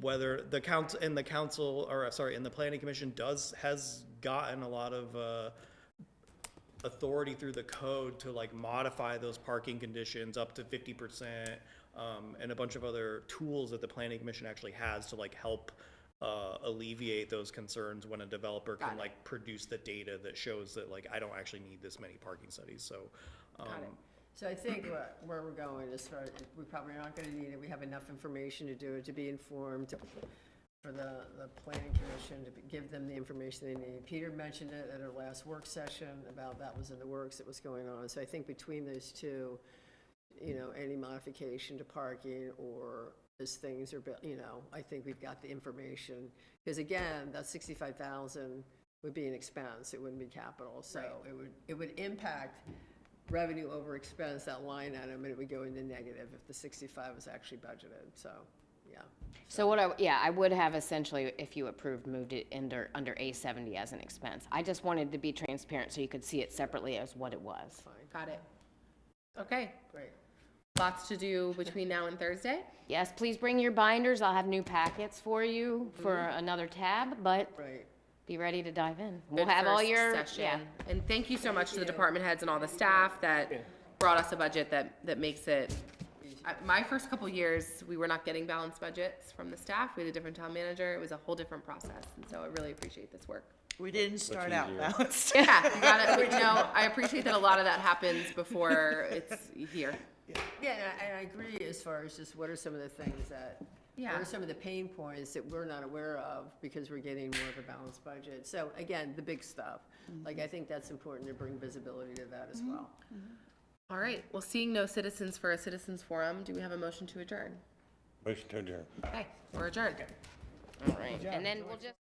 Whether the council and the planning commission has gotten a lot of authority through the code to like modify those parking conditions up to 50%, and a bunch of other tools that the planning commission actually has to like help alleviate those concerns when a developer can like produce the data that shows that like I don't actually need this many parking studies. So So I think where we're going as far, we probably are not gonna need it, we have enough information to do it, to be informed, for the planning commission, to give them the information they need. Peter mentioned it at our last work session, about that was in the works, it was going on, so I think between those two, you know, any modification to parking or as things are built, you know, I think we've got the information. Because again, that 65,000 would be an expense, it wouldn't be capital, so it would impact revenue over expense, that line item, and it would go into negative if the 65 was actually budgeted, so, yeah. So I would have essentially, if you approved, moved it under A70 as an expense. I just wanted to be transparent so you could see it separately as what it was. Got it. Okay, Great. lots to do between now and Thursday. Yes, please bring your binders. I'll have new packets for you for another tab, but Right. be ready to dive in. We'll Good have all first your, session. And thank you so much to the department heads and all the staff that brought us a budget that makes it. My first couple years, we were not getting balanced budgets from the staff. We had a different town manager. It was a whole different process. And so I really appreciate this work. We didn't start out balanced. Yeah, you got it. But, you know, I appreciate that a lot of that happens before it's here. Yeah, and I agree as far as just what are some of the things that, what are some of the pain points that we're not aware of because we're getting more of a balanced budget. So again, the big stuff, like I think that's important to bring visibility to that as well. All right. Well, seeing no citizens for a citizens forum, do we have a motion to adjourn? Motion to adjourn. Okay, we're adjourned. all right. And then we'll just.